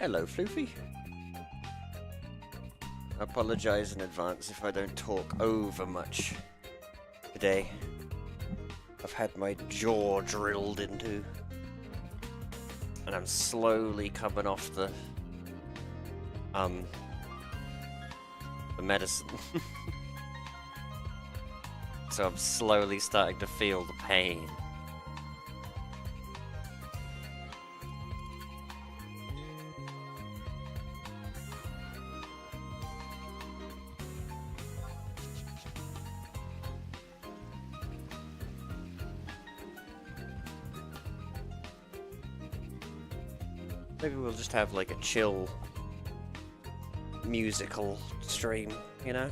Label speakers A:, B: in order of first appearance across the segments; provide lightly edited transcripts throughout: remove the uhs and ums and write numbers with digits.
A: Hello, Floofy. I apologize in advance if I don't talk over much today. I've had my jaw drilled into, and I'm slowly coming off the medicine. So I'm slowly starting to feel the pain. Maybe we'll just have like a chill musical stream, you know?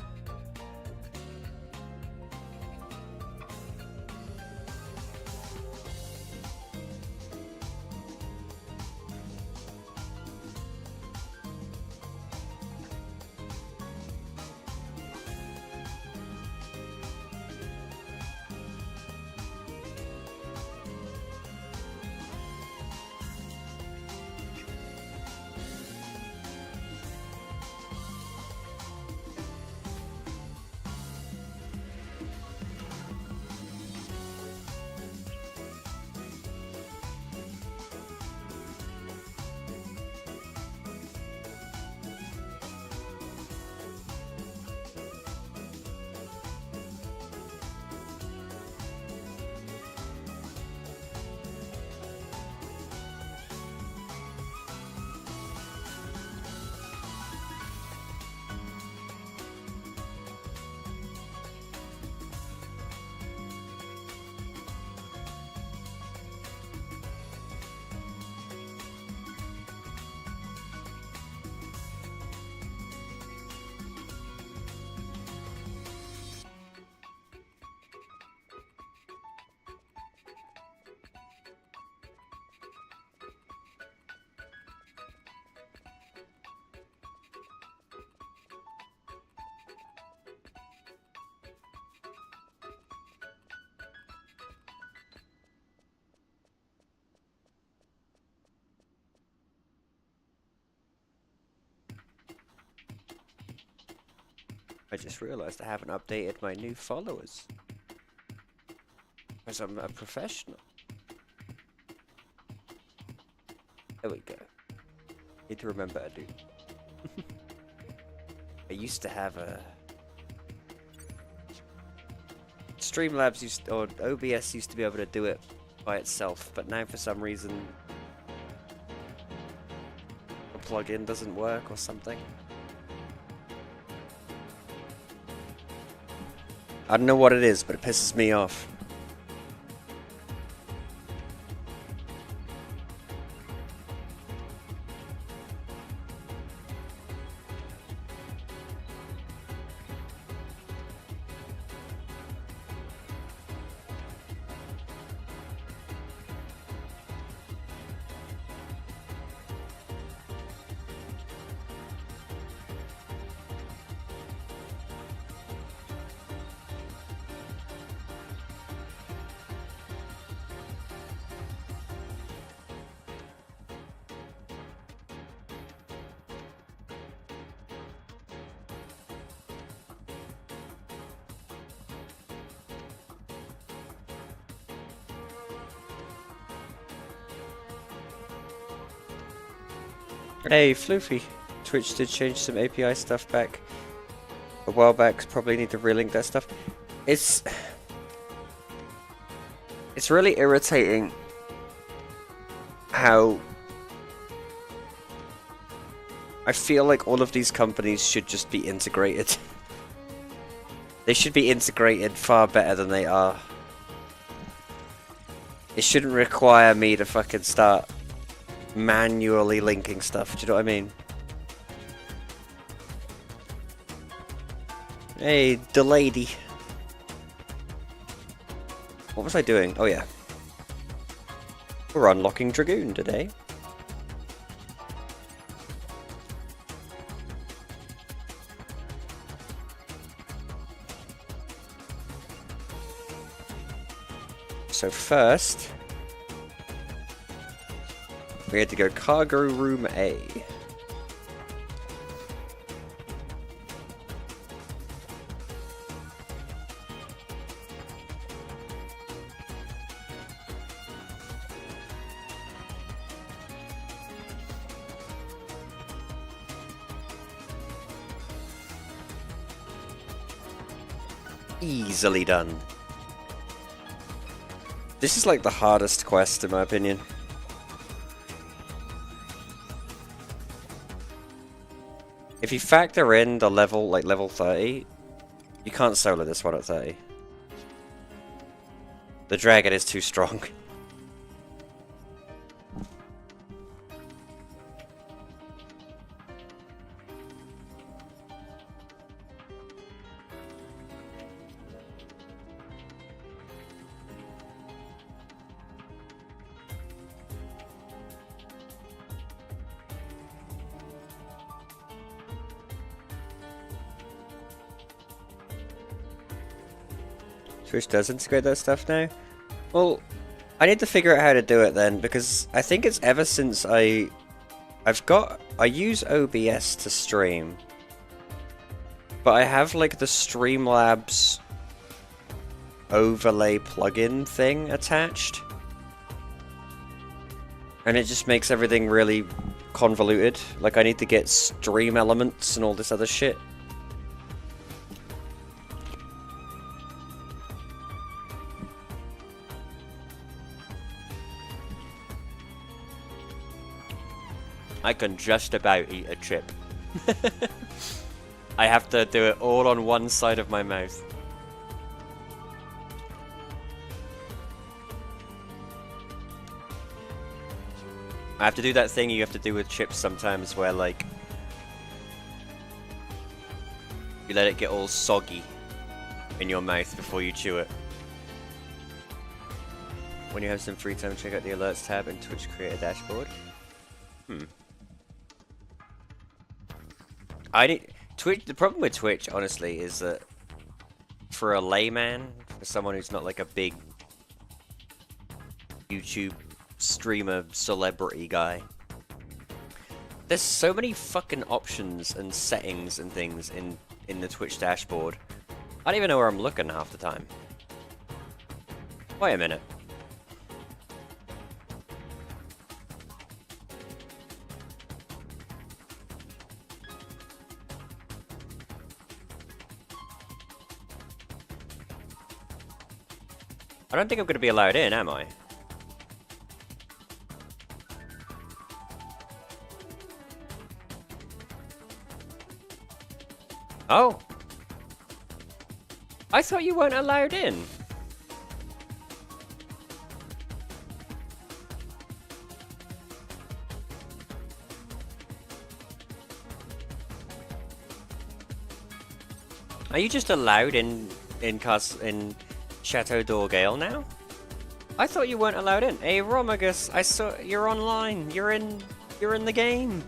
A: I just realized I haven't updated my new followers. Because I'm a professional. There we go. Need to remember I do. I used to have a... Streamlabs or OBS used to be able to do it by itself, but now for some reason the plugin doesn't work or something. I don't know what it is, but it pisses me off. Hey, Floofy. Twitch did change some API stuff back a while back. Probably need to relink that stuff. It's really irritating how I feel like all of these companies should just be integrated. They should be integrated far better than they are. It shouldn't require me to fucking start manually linking stuff, do you know what I mean? Hey, the lady. What was I doing? Oh yeah. We're unlocking Dragoon today. So first, We had to go cargo room A. Easily done. This is like the hardest quest in my opinion. If you factor in the level, like level 30, you can't solo this one at 30. The dragon is too strong. Twitch does integrate that stuff now? Well, I need to figure out how to do it then, because I think it's ever since I use OBS to stream, but I have like the Streamlabs overlay plugin thing attached, and it just makes everything really convoluted. Like I need to get stream elements and all this other shit. I can just about eat a chip. I have to do it all on one side of my mouth. I have to do that thing you have to do with chips sometimes where like you let it get all soggy in your mouth before you chew it. When you have some free time, check out the alerts tab in Twitch Creator Dashboard. Twitch. The problem with Twitch, honestly, is that for a layman, for someone who's not like a big YouTube streamer celebrity guy, there's so many fucking options and settings and things in the Twitch dashboard. I don't even know where I'm looking half the time. Wait a minute. I don't think I'm going to be allowed in, am I? Oh! I thought you weren't allowed in. Are you just allowed in Chateau d'Orgale now? I thought you weren't allowed in. Hey Romagus, I saw you're online. You're in the game.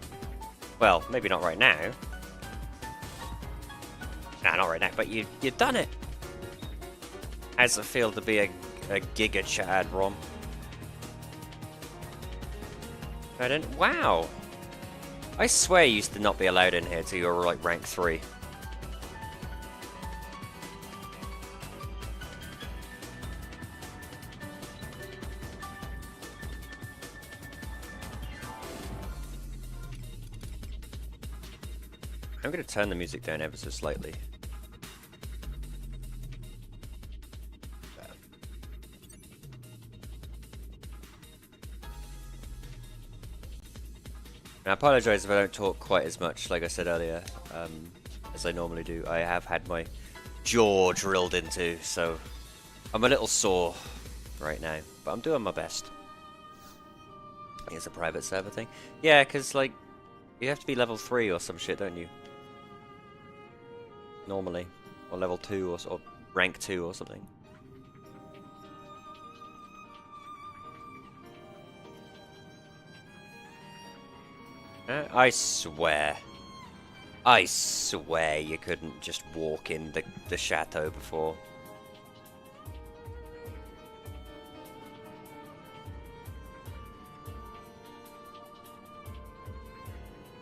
A: Well, maybe not right now. Nah, not right now, but you've done it. How's it feel to be a Giga Chad, Rom? I didn't. Wow. I swear you used to not be allowed in here till you were like rank 3. I'm going to turn the music down ever so slightly. And I apologise if I don't talk quite as much, like I said earlier, as I normally do. I have had my jaw drilled into, so I'm a little sore right now, but I'm doing my best. It's a private server thing. Yeah, because, like, you have to be level 3 or some shit, don't you? Normally, or level 2 or rank 2 or something. I swear you couldn't just walk in the chateau before.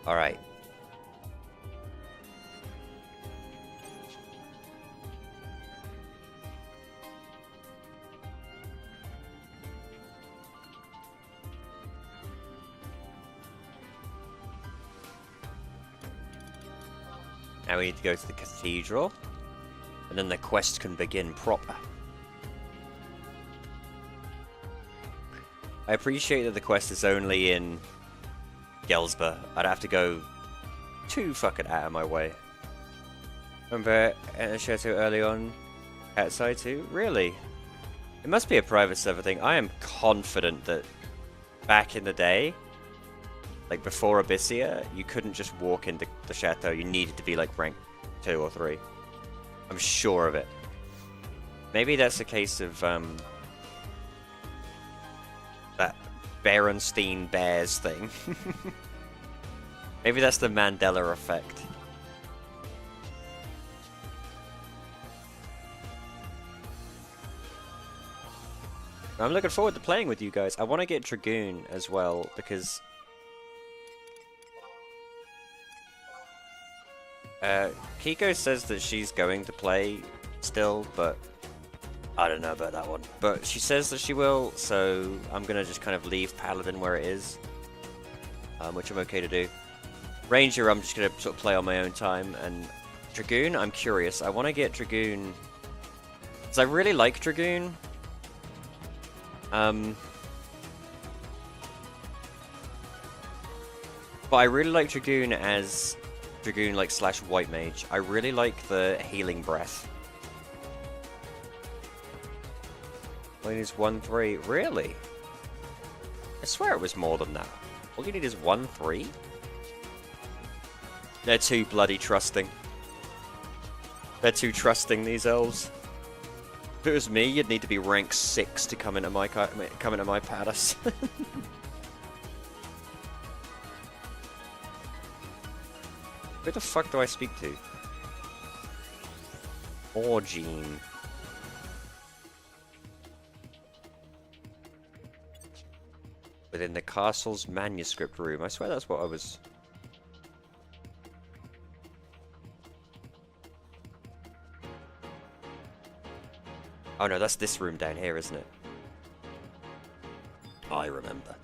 A: Alright. Now we need to go to the cathedral, and then the quest can begin proper. I appreciate that the quest is only in Gelsba. I'd have to go too fucking out of my way. Remember Chateau early on outside too? Really? It must be a private server thing. I am confident that back in the day, like before Abyssia, you couldn't just walk into the chateau. You needed to be like rank 2 or 3. I'm sure of it. Maybe that's a case of that Berenstein Bears thing. Maybe that's the Mandela effect. I'm looking forward to playing with you guys. I want to get Dragoon as well, because Kiko says that she's going to play still, but I don't know about that one. But she says that she will, so I'm going to just kind of leave Paladin where it is, which I'm okay to do. Ranger, I'm just going to sort of play on my own time, and Dragoon, I'm curious. I want to get Dragoon, because I really like Dragoon. But I really like Dragoon as Dragoon like / White Mage. I really like the healing breath. All you need is 1-3. Really? I swear it was more than that. All you need is 1-3? They're too bloody trusting. They're too trusting, these elves. If it was me, you'd need to be rank 6 to come into my palace. Who the fuck do I speak to? Morgine. Within the castle's manuscript room. I swear that's what I was... Oh no, that's this room down here, isn't it? I remember.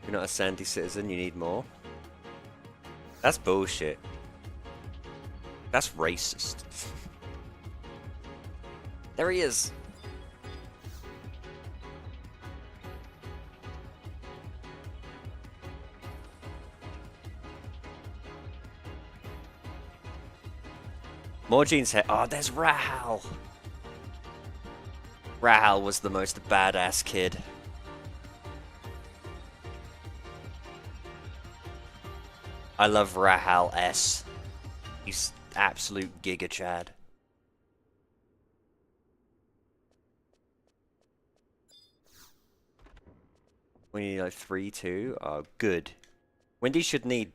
A: You're not a sandy citizen, you need more. That's bullshit. That's racist. There he is. Morgine's head. Oh, there's Rahal. Rahal was the most badass kid. I love Rahal S. He's absolute Giga Chad. We need like 3-2. Oh, good. Wendy should need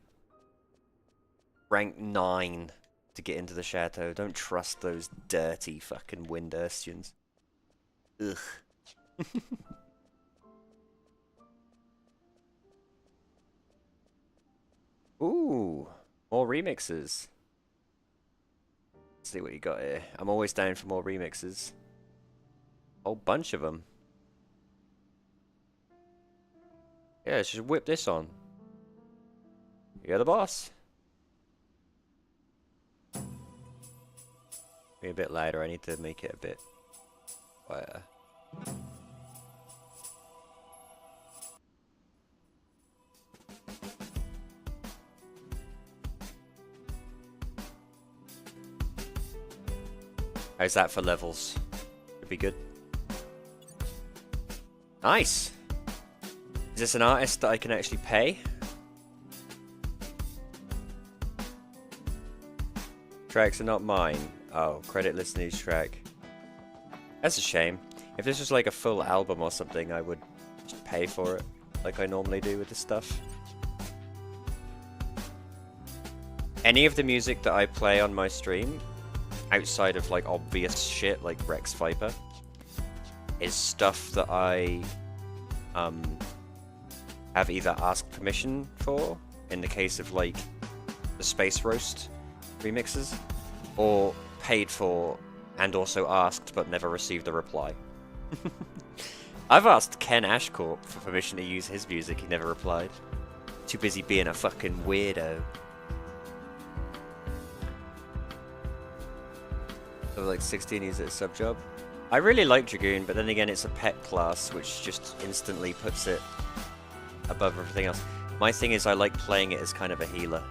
A: rank 9 to get into the chateau. Don't trust those dirty fucking Windurstians. Ugh. Ooh, more remixes. Let's see what you got here. I'm always down for more remixes. A whole bunch of them. Yeah, let's just whip this on. You're the boss. Be a bit louder. I need to make it a bit quieter. How's that for levels? Should be good. Nice! Is this an artist that I can actually pay? Tracks are not mine. Oh, creditless news track. That's a shame. If this was like a full album or something, I would just pay for it, like I normally do with this stuff. Any of the music that I play on my stream, outside of like obvious shit like Rex Viper, is stuff that I have either asked permission for, in the case of like the Space Roast remixes, or paid for and also asked but never received a reply. I've asked Ken Ashcorp for permission to use his music, he never replied. Too busy being a fucking weirdo. So like 16 is a sub job. I really like Dragoon, but then again it's a pet class, which just instantly puts it above everything else. My thing is I like playing it as kind of a healer.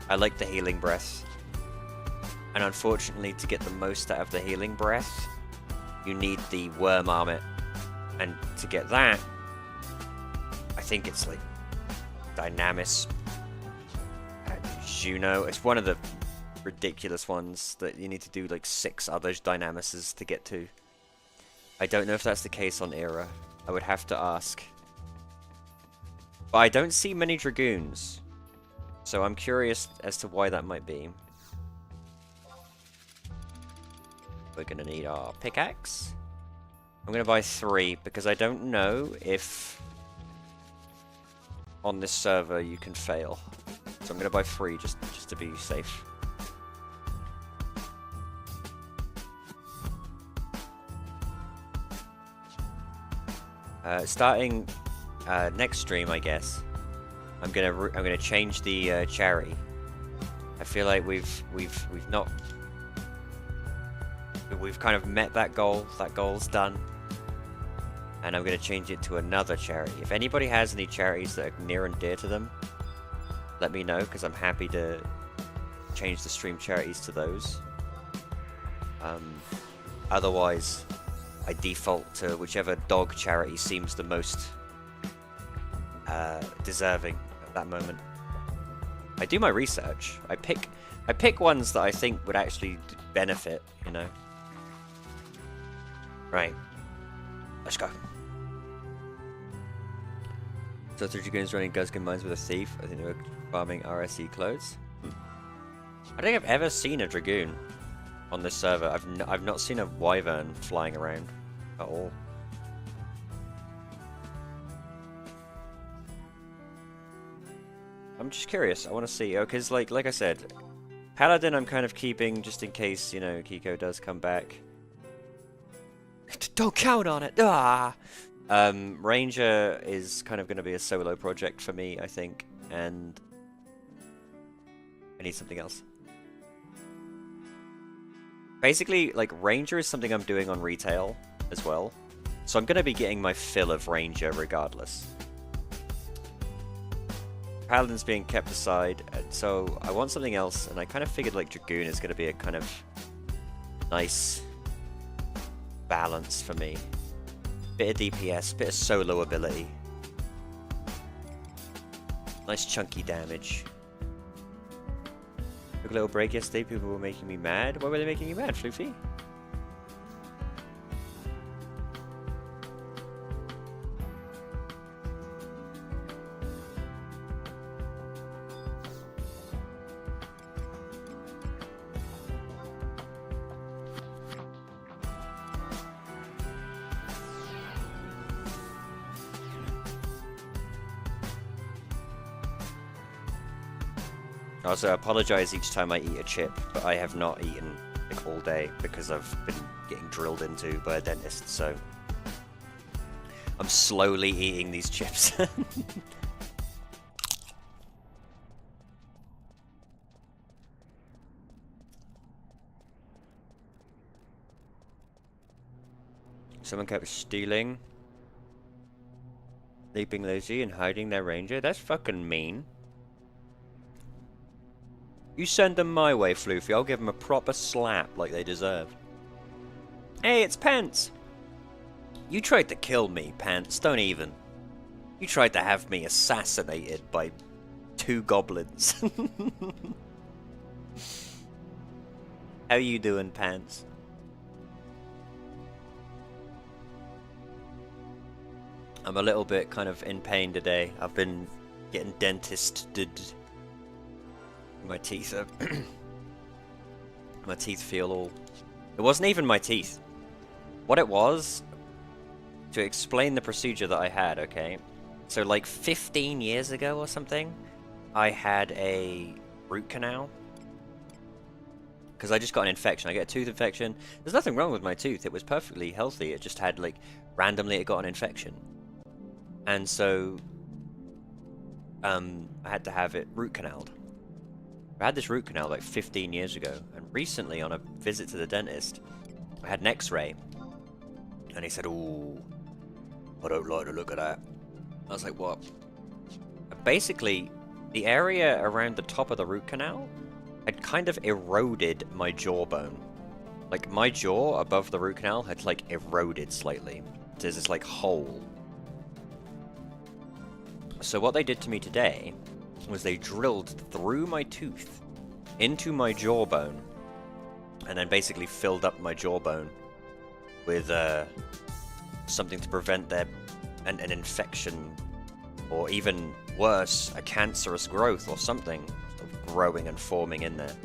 A: I like the healing breath. And unfortunately, to get the most out of the healing breath, you need the worm armor. And to get that, I think it's like Dynamis and Juno. It's one of the ridiculous ones that you need to do like 6 other Dynamises to get to. I don't know if that's the case on Era. I would have to ask. But I don't see many Dragoons, so I'm curious as to why that might be. We're gonna need our pickaxe. I'm gonna buy 3 because I don't know if on this server you can fail. So I'm gonna buy 3 just to be safe. Starting next stream, I guess, I'm gonna change the charity. I feel like we've kind of met that goal. That goal's done, and I'm gonna change it to another charity. If anybody has any charities that are near and dear to them, let me know, because I'm happy to change the stream charities to those. Otherwise, I default to whichever dog charity seems the most deserving at that moment. I do my research. I pick ones that I think would actually benefit, you know. Right. Let's go. So 3 Dragoons running Guzgan mines with a thief. I think they were farming RSE clothes. I don't think I've ever seen a Dragoon on this server. I've not seen a Wyvern flying around at all. I'm just curious. I want to see. Oh, because like I said, Paladin I'm kind of keeping just in case, you know, Kiko does come back. Don't count on it. Ah. Ranger is kind of going to be a solo project for me, I think, and I need something else. Basically, like, Ranger is something I'm doing on retail as well, so I'm going to be getting my fill of Ranger regardless. Paladin's being kept aside, and so I want something else, and I kind of figured like Dragoon is going to be a kind of nice balance for me. Bit of DPS, bit of solo ability. Nice chunky damage. Took a little break yesterday, people were making me mad. Why were they making you mad, Floofy? I also apologize each time I eat a chip, but I have not eaten like all day because I've been getting drilled into by a dentist, so I'm slowly eating these chips. Someone kept stealing, sleeping lazy, and hiding their ranger. That's fucking mean. You send them my way, Floofy. I'll give them a proper slap like they deserve. Hey, it's Pants! You tried to kill me, Pants. Don't even. You tried to have me assassinated by 2 goblins. How you doing, Pants? I'm a little bit kind of in pain today. I've been getting dentisted. My teeth are... my teeth feel all... It wasn't even my teeth. What it was, to explain the procedure that I had, okay? So like 15 years ago or something, I had a root canal. Because I just got an infection. I get a tooth infection. There's nothing wrong with my tooth. It was perfectly healthy. It just had, like, randomly it got an infection. And so, I had to have it root canaled. I had this root canal like 15 years ago. And recently, on a visit to the dentist, I had an x-ray. And he said, "Ooh, I don't like the look of that." I was like, "What?" Basically, the area around the top of the root canal had kind of eroded my jawbone. Like, my jaw above the root canal had, like, eroded slightly. There's this, like, hole. So what they did to me today was they drilled through my tooth into my jawbone and then basically filled up my jawbone with something to prevent an infection, or even worse, a cancerous growth or something growing and forming in there.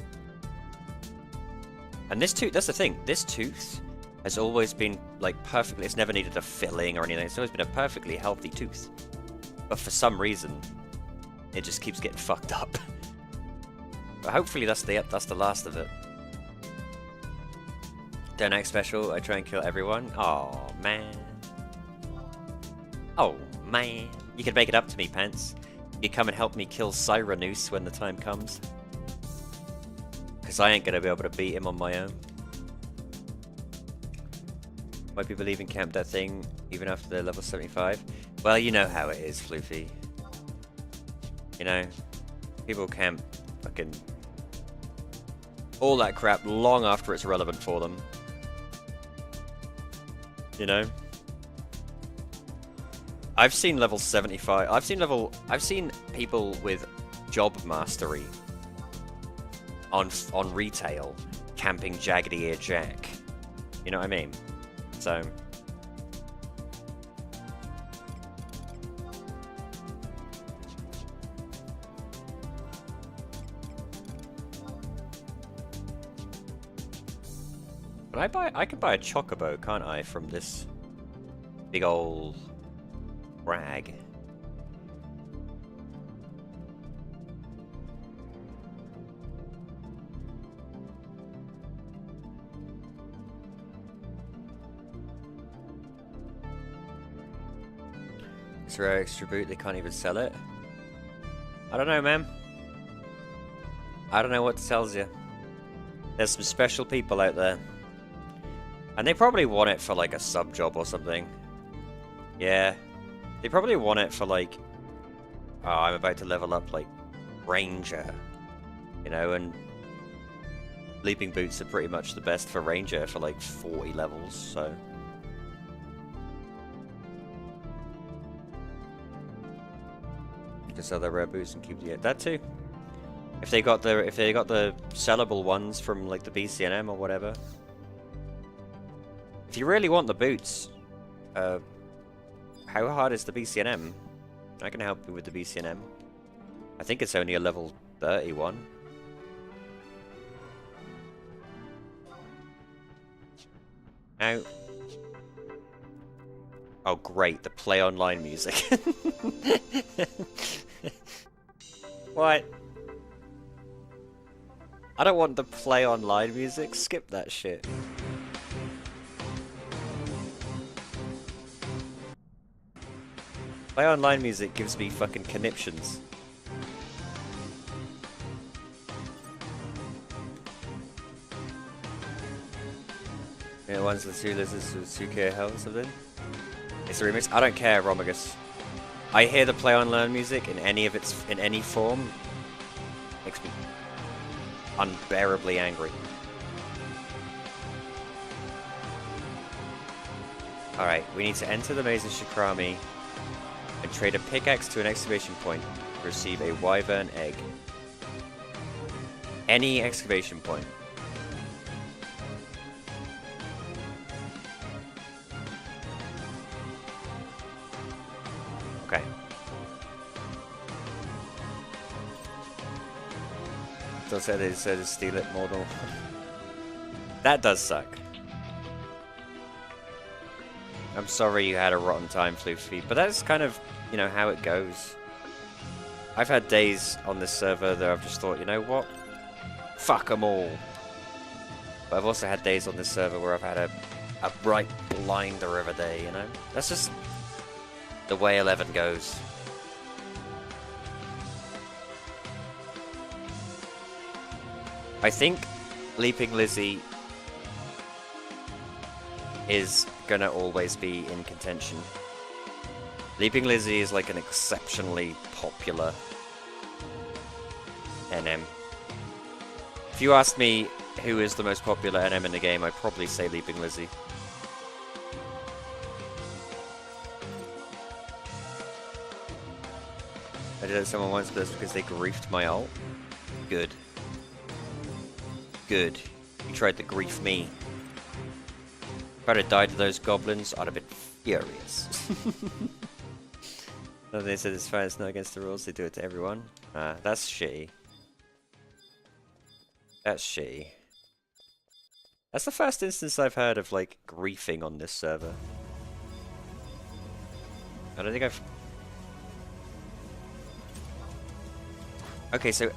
A: And this tooth, that's the thing, this tooth has always been like perfectly, it's never needed a filling or anything, it's always been a perfectly healthy tooth. But for some reason, it just keeps getting fucked up. But hopefully that's the last of it. Don't act special, I try and kill everyone. Oh man. Oh man. You could make it up to me, Pence. You come and help me kill Cyranus when the time comes. Because I ain't going to be able to beat him on my own. Why people even camp that thing even after they're level 75? Well, you know how it is, Floofy. You know, people camp fucking all that crap long after it's relevant for them. You know? I've seen level 75. I've seen people with job mastery on retail camping Jaggedy Ear Jack. You know what I mean? So but I can buy a chocobo, can't I, from this big old rag. It's a rare extra boot, they can't even sell it. I don't know, man. I don't know what tells you. There's some special people out there. And they probably want it for like a sub job or something. Yeah. They probably want it for like, oh, I'm about to level up like Ranger, you know, and Leaping Boots are pretty much the best for Ranger for like 40 levels, so. You can sell their rare boots and keep that too. If they got the sellable ones from like the BCNM or whatever. If you really want the boots, how hard is the BCNM? I can help you with the BCNM. I think it's only a level 31. Now. Oh great, the play online music. What? I don't want the play online music, skip that shit. Play online music gives me fucking conniptions. Yeah, one's the two lizards with 2k health or something. It's a remix. I don't care, Romagus. I hear the play on learn music in any form. Makes me unbearably angry. Alright, we need to enter the maze of Shakrami and trade a pickaxe to an excavation point to receive a wyvern egg. Any excavation point. Okay. So said it said steal it more than that does suck. I'm sorry you had a rotten time, Floofy, but that's kind of, you know, how it goes. I've had days on this server that I've just thought, you know what? Fuck them all. But I've also had days on this server where I've had a bright blinder of a day, you know? That's just the way 11 goes. I think Leaping Lizzie is gonna always be in contention. Leaping Lizzie is like an exceptionally popular NM. If you asked me who is the most popular NM in the game, I'd probably say Leaping Lizzie. I did it to someone once, but that's because they griefed my ult. Good. Good. You tried to grief me. If I'd have died to those goblins, I'd have been furious. No, they said it's fine, it's not against the rules, they do it to everyone. That's shitty. That's shitty. That's the first instance I've heard of, like, griefing on this server. I don't think I've... Okay, so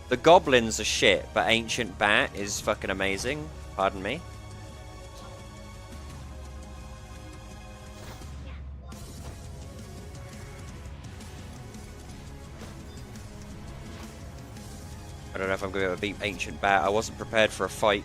A: the goblins are shit, but Ancient Bat is fucking amazing. Pardon me. I don't know if I'm going to beat Ancient Bat. I wasn't prepared for a fight.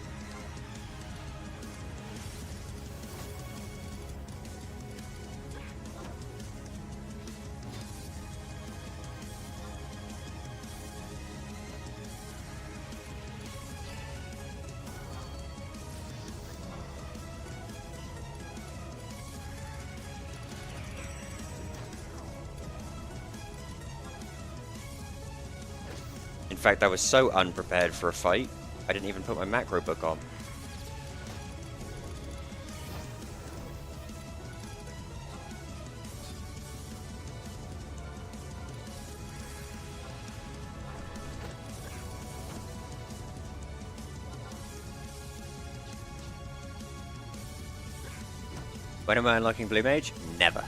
A: In fact, I was so unprepared for a fight, I didn't even put my macro book on. When am I unlocking Blue Mage? Never.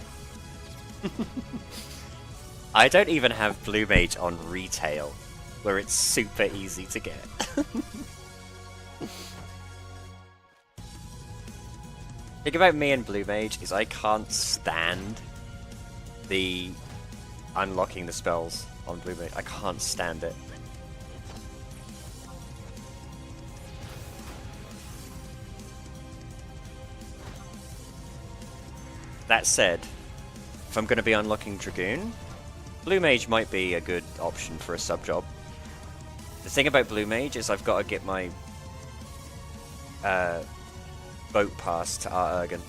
A: I don't even have Blue Mage on retail, where it's super easy to get. Thing about me and Blue Mage is I can't stand the unlocking the spells on Blue Mage. I can't stand it. That said, if I'm going to be unlocking Dragoon, Blue Mage might be a good option for a sub-job. The thing about Blue Mage is I've got to get my boat pass to Arturgan.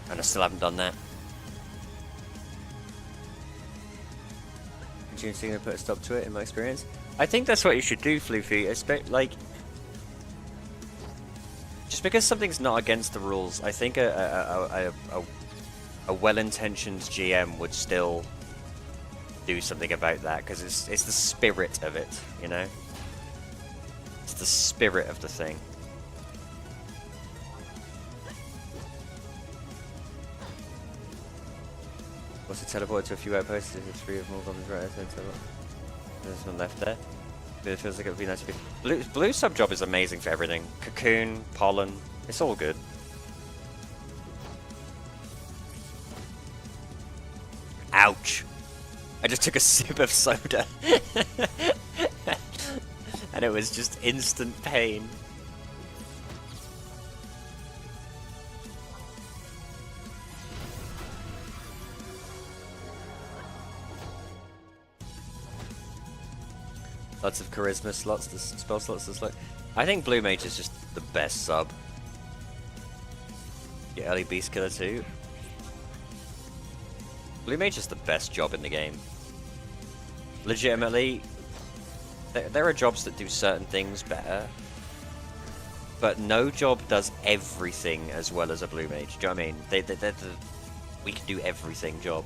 A: And I still haven't done that. June thing to put a stop to it, in my experience. I think that's what you should do, Floofy. Like, just because something's not against the rules, I think a well-intentioned GM would still do something about that, because it's the spirit of it, you know? It's the spirit of the thing. What's the teleport to a few outposts if it's free of more goblins right outside teleport? There's one left there. But it feels like it would be nice to be... Blue sub-job is amazing for everything. Cocoon, pollen, it's all good. Ouch! I just took a sip of soda. And it was just instant pain. Lots of charisma slots, the spell slots. This, like, I think Blue Mage is just the best sub. Yeah, early Beast Killer too. Blue Mage is the best job in the game. Legitimately, there are jobs that do certain things better, but no job does everything as well as a Blue Mage. Do you know what I mean? They're the we can do everything job.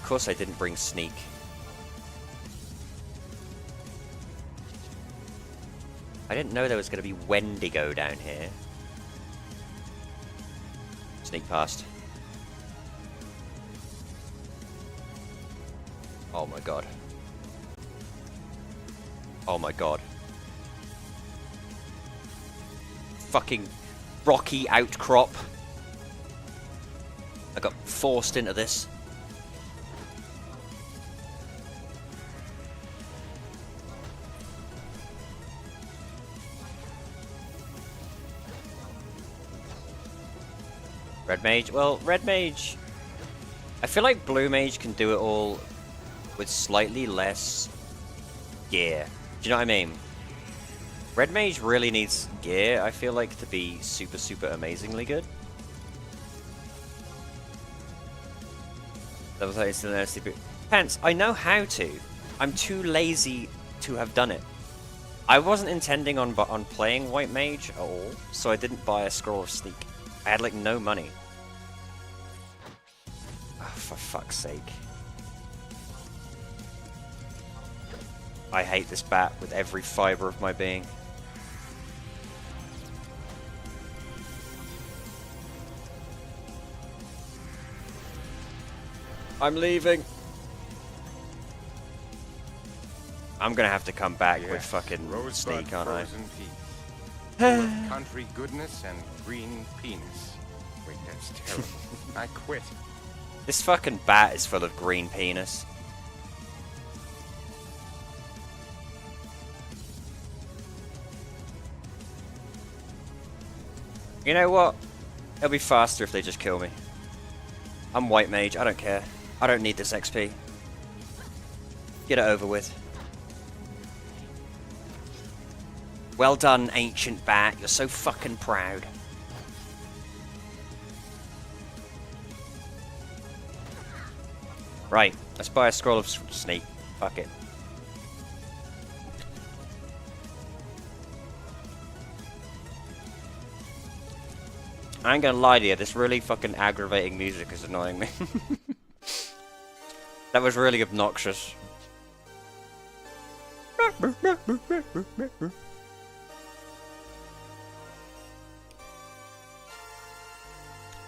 A: course I didn't bring sneak. I didn't know there was going to be Wendigo down here. Sneak past. Oh my god. Oh my god. Fucking rocky outcrop. I got forced into this. Red mage? Well, red mage... I feel like blue mage can do it all with slightly less gear. Do you know what I mean? Red mage really needs gear, I feel like, to be super, super amazingly good. Level 30 still no sleep. Pants, I know how to. I'm too lazy to have done it. I wasn't intending on playing white mage at all, so I didn't buy a scroll of sneak. I had like no money. Oh, for fuck's sake. I hate this bat with every fiber of my being. I'm leaving. I'm gonna have to come back with fucking sneak, aren't I?
B: Full of country goodness and green penis. Wait, that's terrible. I quit.
A: This fucking bat is full of green penis. You know what? It'll be faster if they just kill me. I'm white mage, I don't care. I don't need this XP. Get it over with. Well done, ancient bat. You're so fucking proud. Right, let's buy a scroll of sneak. Fuck it. I ain't gonna lie to you, this really fucking aggravating music is annoying me. That was really obnoxious.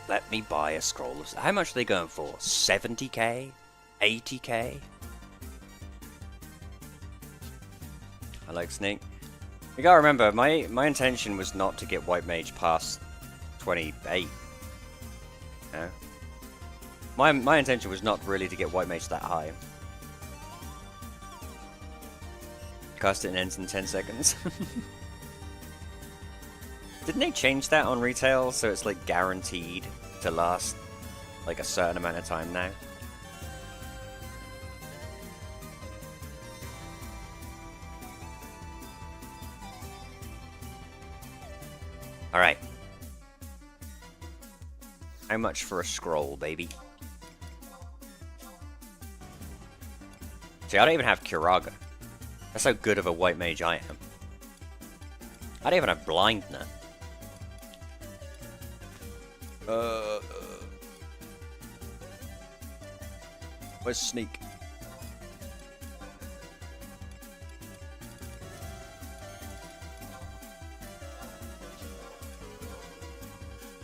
A: Let me buy a scroll of... How much are they going for? 70k? 80k? I like sneak. You gotta remember, my intention was not to get white mage past 28. No. My intention was not really to get white mage that high. Cast it and ends in 10 seconds. Didn't they change that on retail so it's like guaranteed to last like a certain amount of time now? Alright. How much for a scroll, baby? See, I don't even have Kiraga. That's how good of a white mage I am. I don't even have blindness. Where's sneak?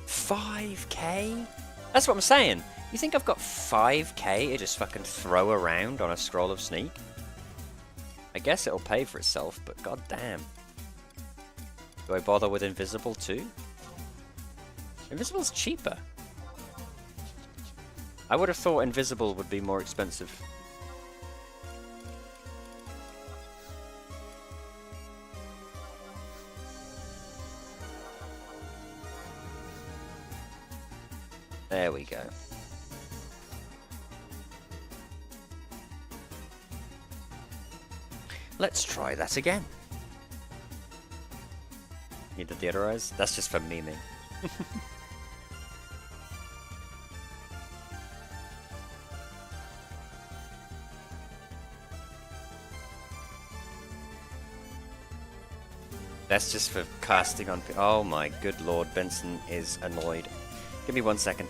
A: $5k? That's what I'm saying. You think I've got 5k to just fucking throw around on a scroll of sneak? I guess it'll pay for itself, but goddamn. Do I bother with invisible too? Invisible's cheaper. I would have thought invisible would be more expensive. There we go. Let's try that again. Need to theaterize? That's just for memeing. That's just for casting on... Oh my good lord, Benson is annoyed. Give me 1 second.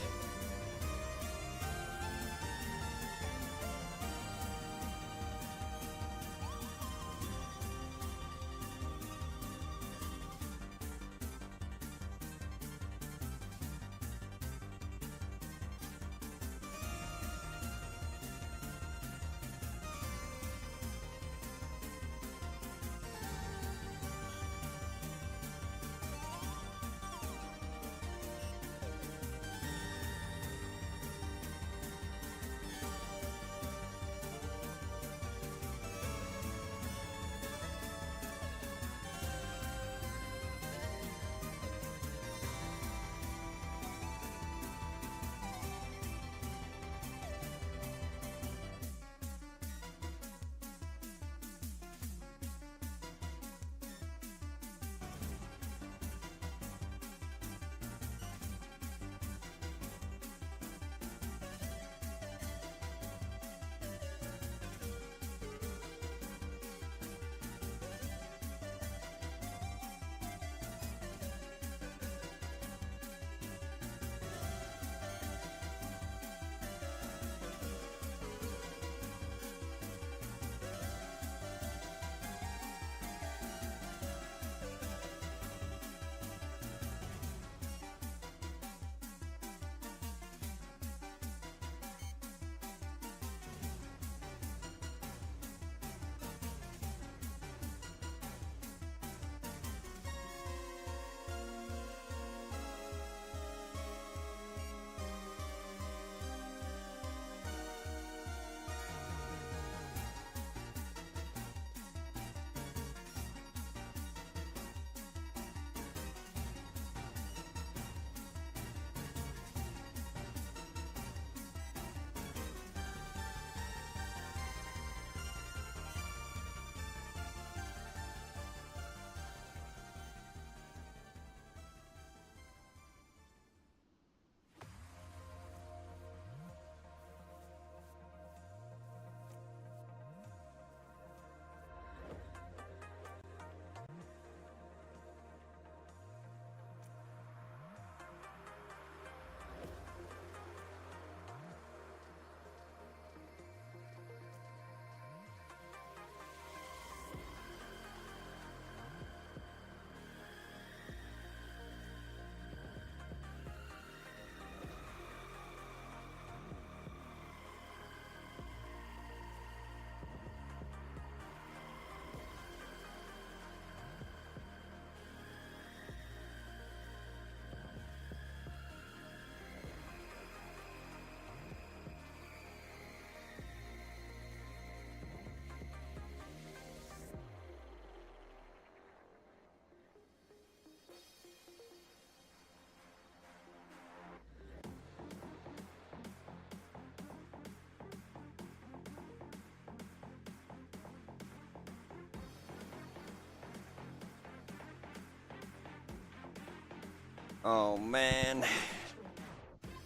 A: Oh man.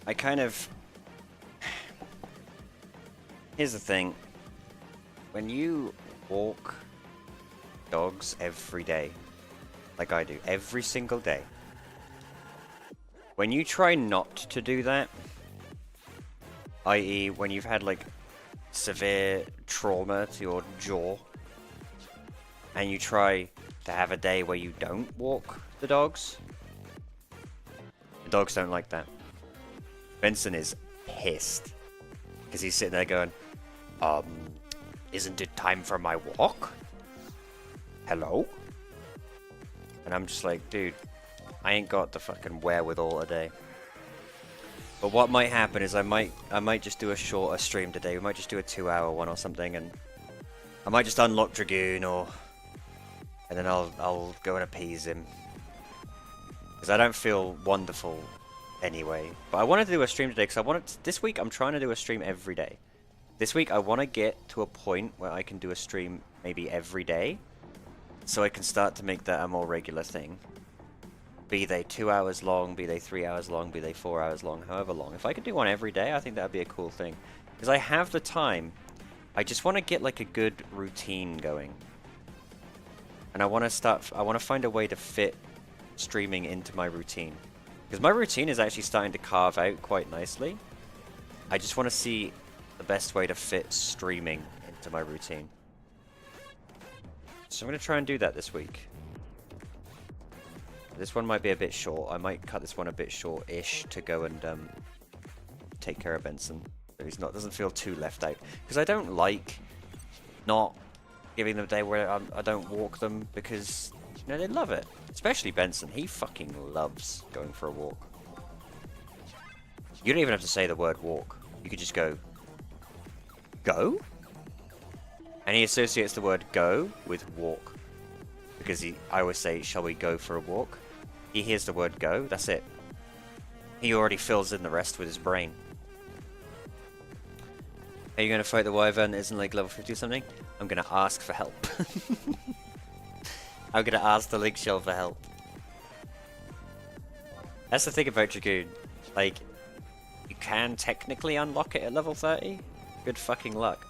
A: I kind of... Here's the thing. When you walk dogs every day, like I do, every single day, when you try not to do that, i.e. when you've had like severe trauma to your jaw, and you try to have a day where you don't walk the dogs don't like that. Benson is pissed because he's sitting there going, isn't it time for my walk? Hello? And I'm just like, dude, I ain't got the fucking wherewithal today. But what might happen is I might just do a shorter stream today. We might just do a 2-hour one or something, and I might just unlock Dragoon, and then I'll go and appease him. Because I don't feel wonderful anyway. But I wanted to do a stream today because this week I'm trying to do a stream every day. This week I want to get to a point where I can do a stream maybe every day, so I can start to make that a more regular thing. Be they 2 hours long, be they 3 hours long, be they 4 hours long, however long. If I could do one every day, I think that would be a cool thing. Because I have the time. I just want to get like a good routine going. And I want to find a way to fit streaming into my routine. Because my routine is actually starting to carve out quite nicely. I just want to see the best way to fit streaming into my routine. So I'm going to try and do that this week. This one might be a bit short. I might cut this one a bit short-ish to go and take care of Benson. So he's doesn't feel too left out. Because I don't like not giving them a day where I don't walk them, because you know, they love it. Especially Benson. He fucking loves going for a walk. You don't even have to say the word walk. You could just go, go? And he associates the word go with walk. Because I always say, shall we go for a walk? He hears the word go, that's it. He already fills in the rest with his brain. Are you going to fight the wyvern that isn't like level 50 or something? I'm going to ask for help. I'm going to ask the link shell for help. That's the thing about Dragoon. Like, you can technically unlock it at level 30. Good fucking luck.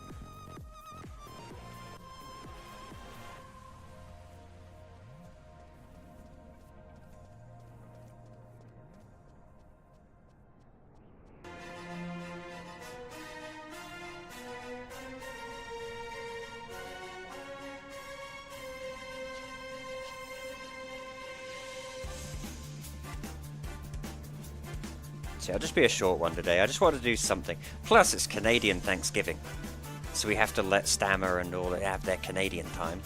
A: It'll just be a short one today. I just want to do something. Plus, it's Canadian Thanksgiving. So we have to let Stammer and all have their Canadian time.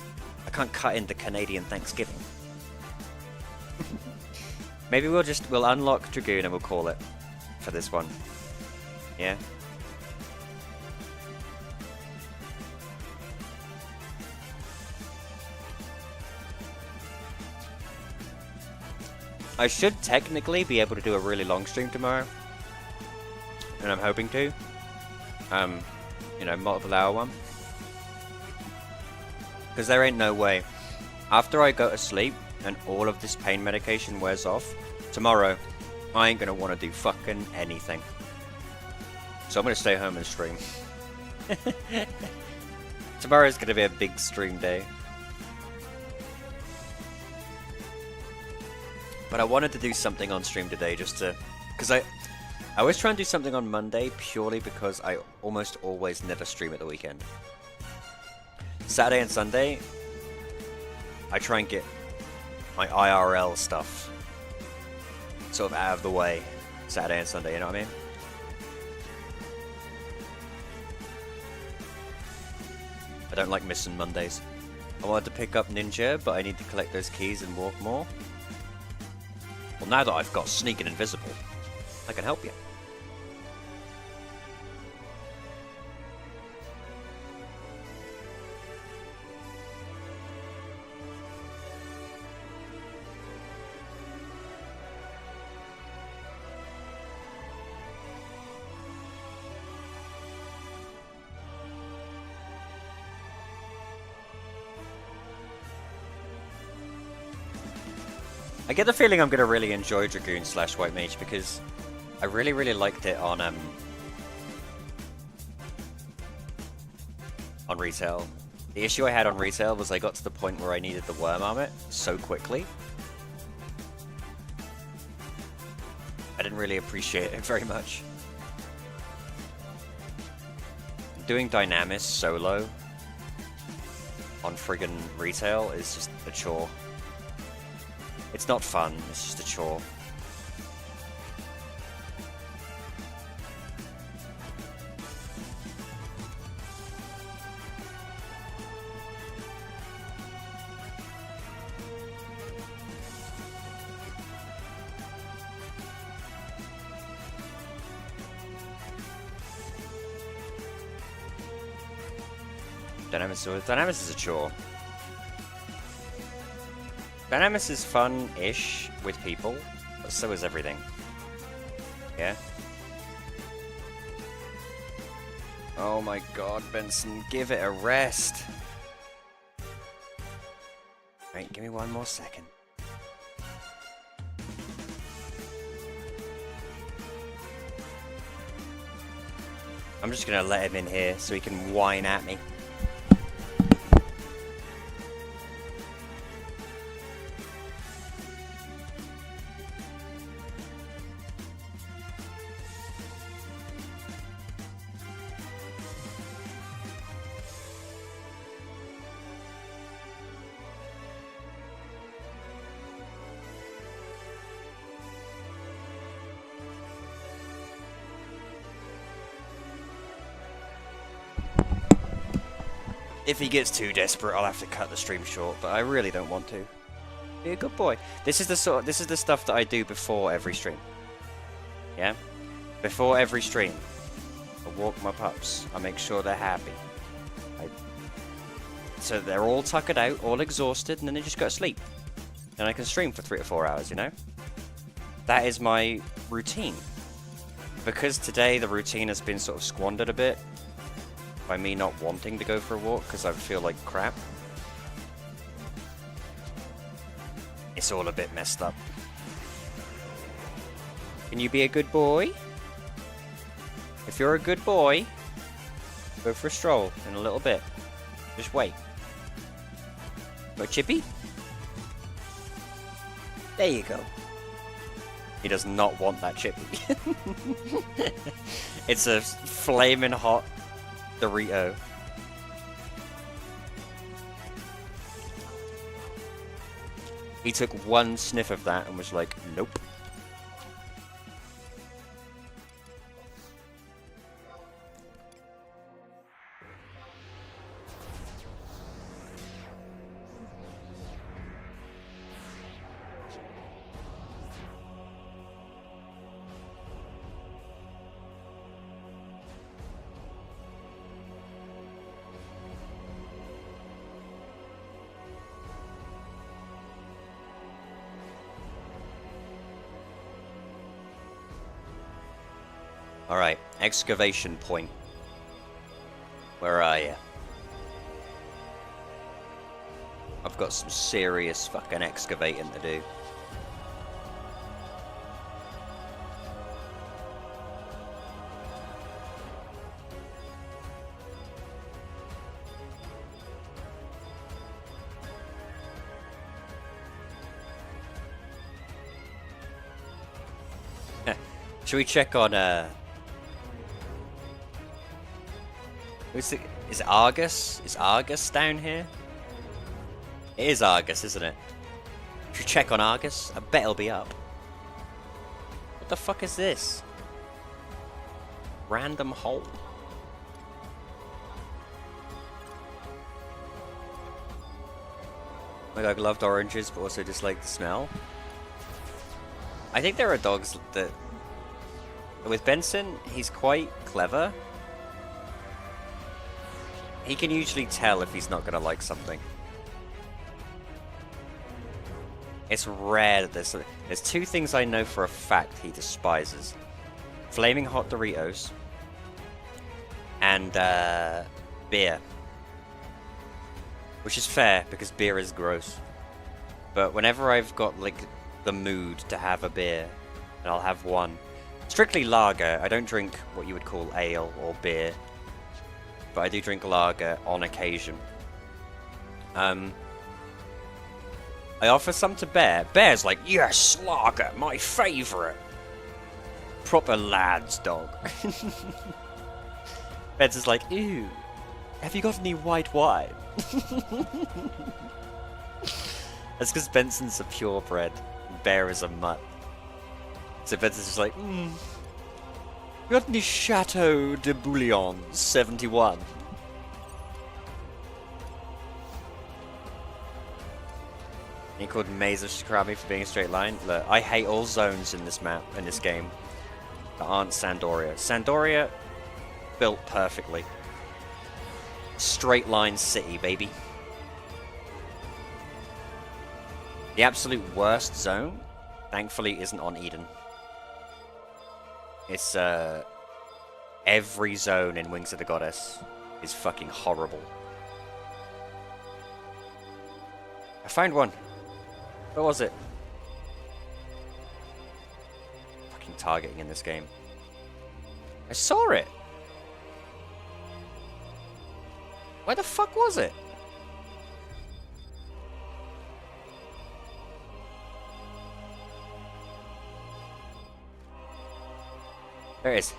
A: I can't cut into Canadian Thanksgiving. Maybe we'll unlock Dragoon and we'll call it for this one. Yeah? I should technically be able to do a really long stream tomorrow. And I'm hoping to. You know, multiple hour one. Because there ain't no way. After I go to sleep and all of this pain medication wears off, tomorrow I ain't gonna want to do fucking anything. So I'm gonna stay home and stream. Tomorrow's gonna be a big stream day. But I wanted to do something on stream today just to... Because I always try and do something on Monday purely because I almost always never stream at the weekend. Saturday and Sunday, I try and get my IRL stuff sort of out of the way. Saturday and Sunday, you know what I mean? I don't like missing Mondays. I wanted to pick up Ninja, but I need to collect those keys and walk more. Well, now that I've got Sneak and Invisible, I can help you. I get the feeling I'm gonna really enjoy Dragoon / White Mage because I really liked it on retail. The issue I had on retail was I got to the point where I needed the worm armor so quickly. I didn't really appreciate it very much. Doing Dynamis solo on friggin' retail is just a chore. It's not fun, it's just a chore. Dynamis is a chore. Dynamis is fun-ish with people, but so is everything. Yeah? Oh my god, Benson, give it a rest. Right, give me one more second. I'm just gonna let him in here so he can whine at me. If he gets too desperate, I'll have to cut the stream short, but I really don't want to. Be a good boy. This is the stuff that I do before every stream. Yeah? Before every stream, I walk my pups. I make sure they're happy. So they're all tuckered out, all exhausted, and then they just go to sleep. And I can stream for 3 to 4 hours, you know? That is my routine. Because today the routine has been sort of squandered a bit by me not wanting to go for a walk because I feel like crap. It's all a bit messed up. Can you be a good boy? If you're a good boy, go for a stroll in a little bit. Just wait. Go, Chippy? There you go. He does not want that Chippy. It's a flaming hot Dorito. He took one sniff of that and was like, nope. Alright, excavation point. Where are you? I've got some serious fucking excavating to do. Should we check on is it Argus? Is Argus down here? It is Argus, isn't it? Should we check on Argus? I bet it'll be up. What the fuck is this? Random hole. Like, I loved oranges, but also disliked the smell. I think there are dogs that... With Benson, he's quite clever. He can usually tell if he's not going to like something. It's rare that there's 2 things I know for a fact he despises. Flaming hot Doritos and beer. Which is fair, because beer is gross. But whenever I've got, like, the mood to have a beer, and I'll have one. Strictly lager. I don't drink what you would call ale or beer, but I do drink lager on occasion. I offer some to Bear. Bear's like, yes, lager, my favourite. Proper lad's dog. Bed's is like, ew, have you got any white wine? That's because Benson's a purebred, and Bear is a mutt. So Benson's just like, you got any Chateau de Bouillon 71? He called Maze of Shikarami for being a straight line. Look, I hate all zones in this map, in this game, that aren't Sandoria. Sandoria, built perfectly. Straight line city, baby. The absolute worst zone, thankfully, isn't on Eden. It's, every zone in Wings of the Goddess is fucking horrible. I found one. Where was it? Fucking targeting in this game. I saw it! Where the fuck was it? There it is.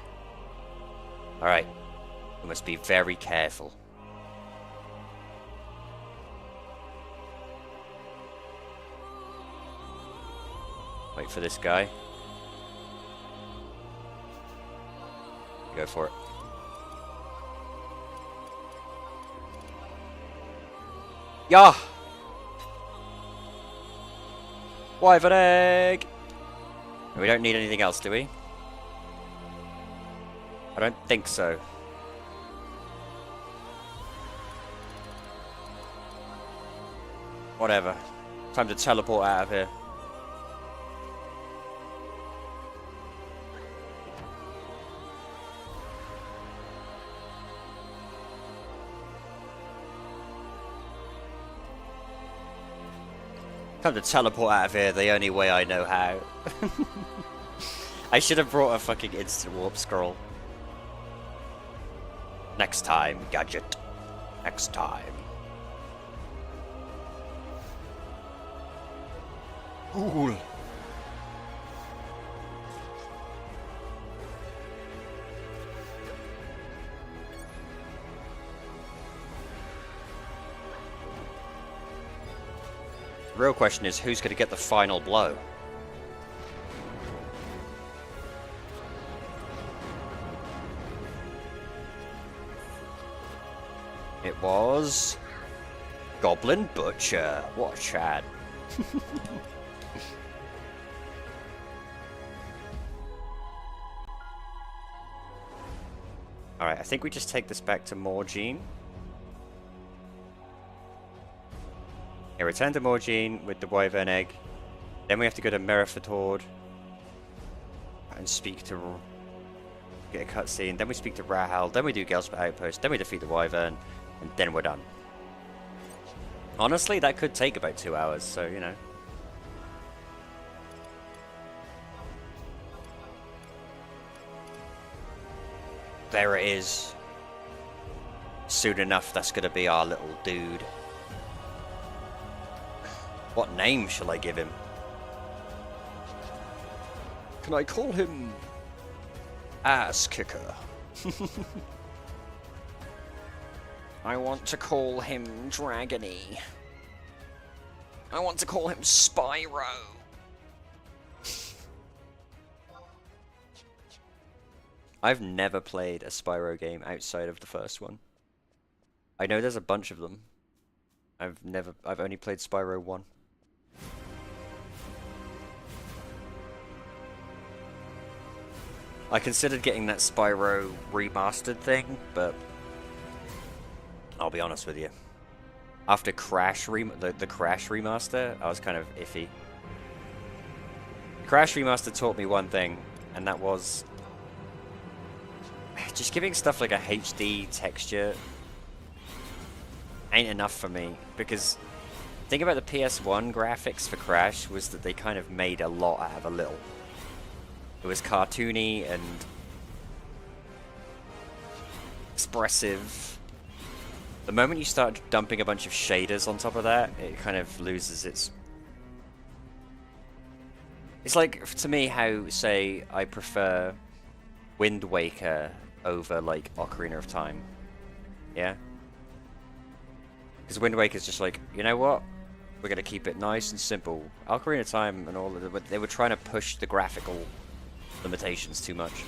A: Alright. We must be very careful. Wait for this guy. Go for it. Yeah! Wyvern egg! We don't need anything else, do we? I don't think so. Whatever. Time to teleport out of here. Time to teleport out of here the only way I know how. I should have brought a fucking instant warp scroll. Next time, Gadget. Next time. Cool. The real question is, who's going to get the final blow? It was Goblin Butcher. What a Chad. Alright, I think we just take this back to Morgine. Yeah, return to Morgine with the Wyvern Egg. Then we have to go to Merifitord and speak to... get a cutscene. Then we speak to Rahal. Then we do Gelspot Outpost. Then we defeat the Wyvern. And then we're done. Honestly, that could take about 2 hours, so, you know. There it is. Soon enough, that's going to be our little dude. What name shall I give him? Can I call him... Ass Kicker? I want to call him Dragony. I want to call him Spyro. I've never played a Spyro game outside of the first one. I know there's a bunch of them. I've only played Spyro 1. I considered getting that Spyro remastered thing, but I'll be honest with you. After Crash the Crash remaster, I was kind of iffy. Crash remaster taught me one thing, and that was just giving stuff like a HD texture ain't enough for me, because The thing about the PS1 graphics for Crash was that they kind of made a lot out of a little. It was cartoony and expressive. The moment you start dumping a bunch of shaders on top of that, it kind of loses its... It's like, to me, how, say, I prefer Wind Waker over, like, Ocarina of Time. Yeah? Because Wind Waker's just like, you know what? We're going to keep it nice and simple. Ocarina of Time and all of it, they were trying to push the graphical limitations too much.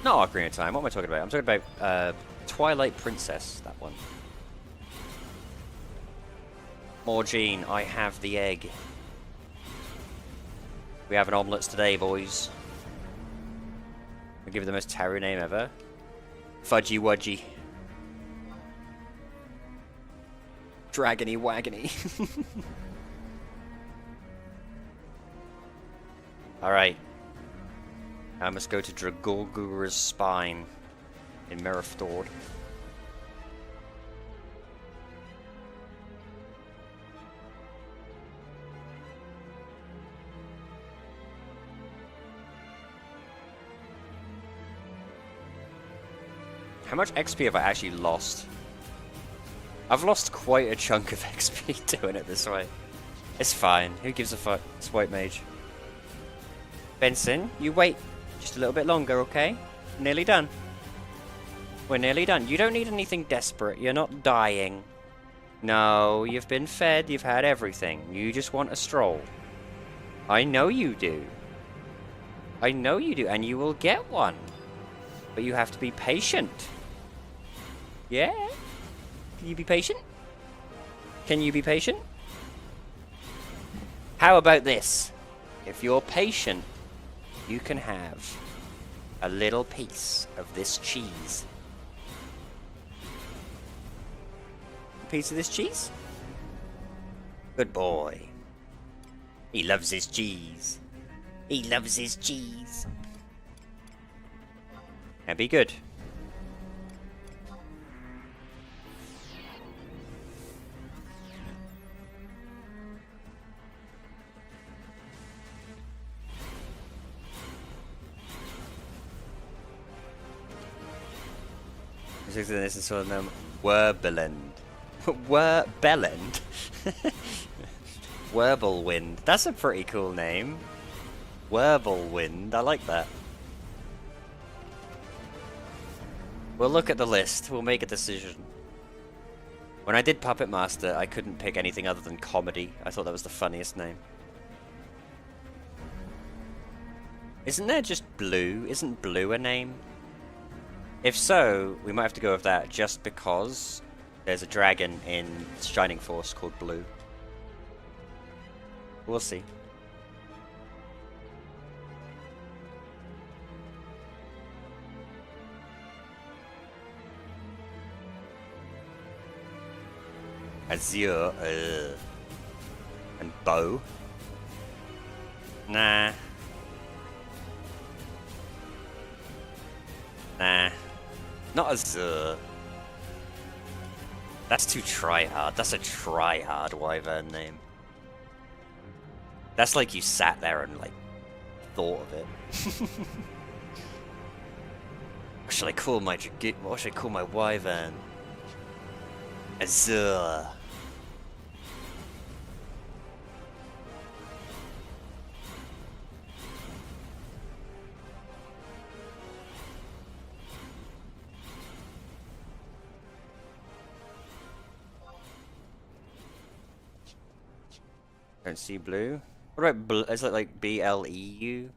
A: Not Ocarina of Time, what am I talking about? I'm talking about Twilight Princess, that one. Morgine, I have the egg. We have an omelets today, boys. I'll give it the most tarot name ever. Fudgy Wudgy. Dragony Wagony. Alright. I must go to Dragogura's spine in Merifdord. How much XP have I actually lost? I've lost quite a chunk of XP doing it this way. It's fine. Who gives a fuck? It's White Mage. Benson, you wait just a little bit longer, okay? Nearly done. We're nearly done. You don't need anything desperate. You're not dying. No, you've been fed. You've had everything. You just want a stroll. I know you do. I know you do. And you will get one. But you have to be patient. Yeah? Can you be patient? Can you be patient? How about this? If you're patient, you can have a little piece of this cheese. A piece of this cheese? Good boy. He loves his cheese. He loves his cheese. And be good. This is sort of them. Werbelend. Werbelend? Werblewind. That's a pretty cool name. Werblewind. I like that. We'll look at the list. We'll make a decision. When I did Puppet Master, I couldn't pick anything other than comedy. I thought that was the funniest name. Isn't there just Blue? Isn't Blue a name? If so, we might have to go with that just because there's a dragon in Shining Force called Blue. We'll see. Azure, and Bow. Nah. Nah. Not Azure. That's too try-hard. That's a try-hard wyvern name. That's like you sat there and, like, thought of it. What should I call my what should I call my wyvern? Azure. Don't see blue. What about blue? Is it like B-L-E-U?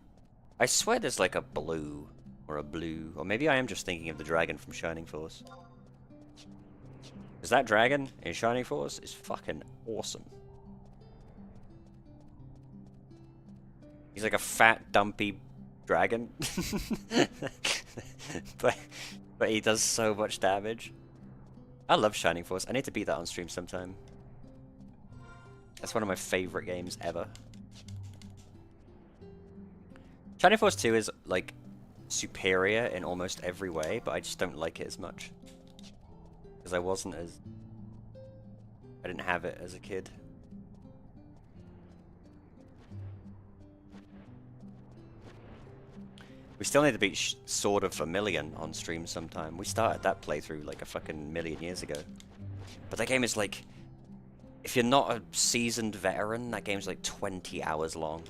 A: I swear there's like a blue or a blue, or maybe I am just thinking of the dragon from Shining Force. Because that dragon in Shining Force is fucking awesome. He's like a fat, dumpy dragon. but he does so much damage. I love Shining Force. I need to beat that on stream sometime. That's one of my favorite games ever. Shining Force 2 is, like, superior in almost every way, but I just don't like it as much. Because I wasn't as... I didn't have it as a kid. We still need to beat Sword of Vermilion on stream sometime. We started that playthrough like a fucking million years ago. But that game is like... If you're not a seasoned veteran, that game's like 20 hours long.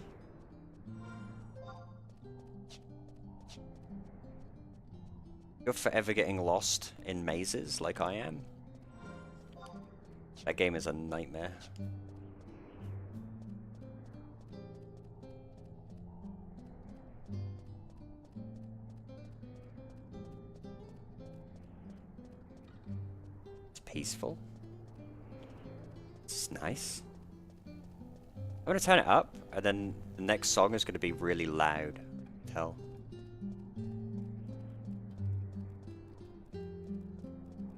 A: You're forever getting lost in mazes like I am. That game is a nightmare. It's peaceful. It's nice. I'm gonna turn it up, and then the next song is gonna be really loud. Tell.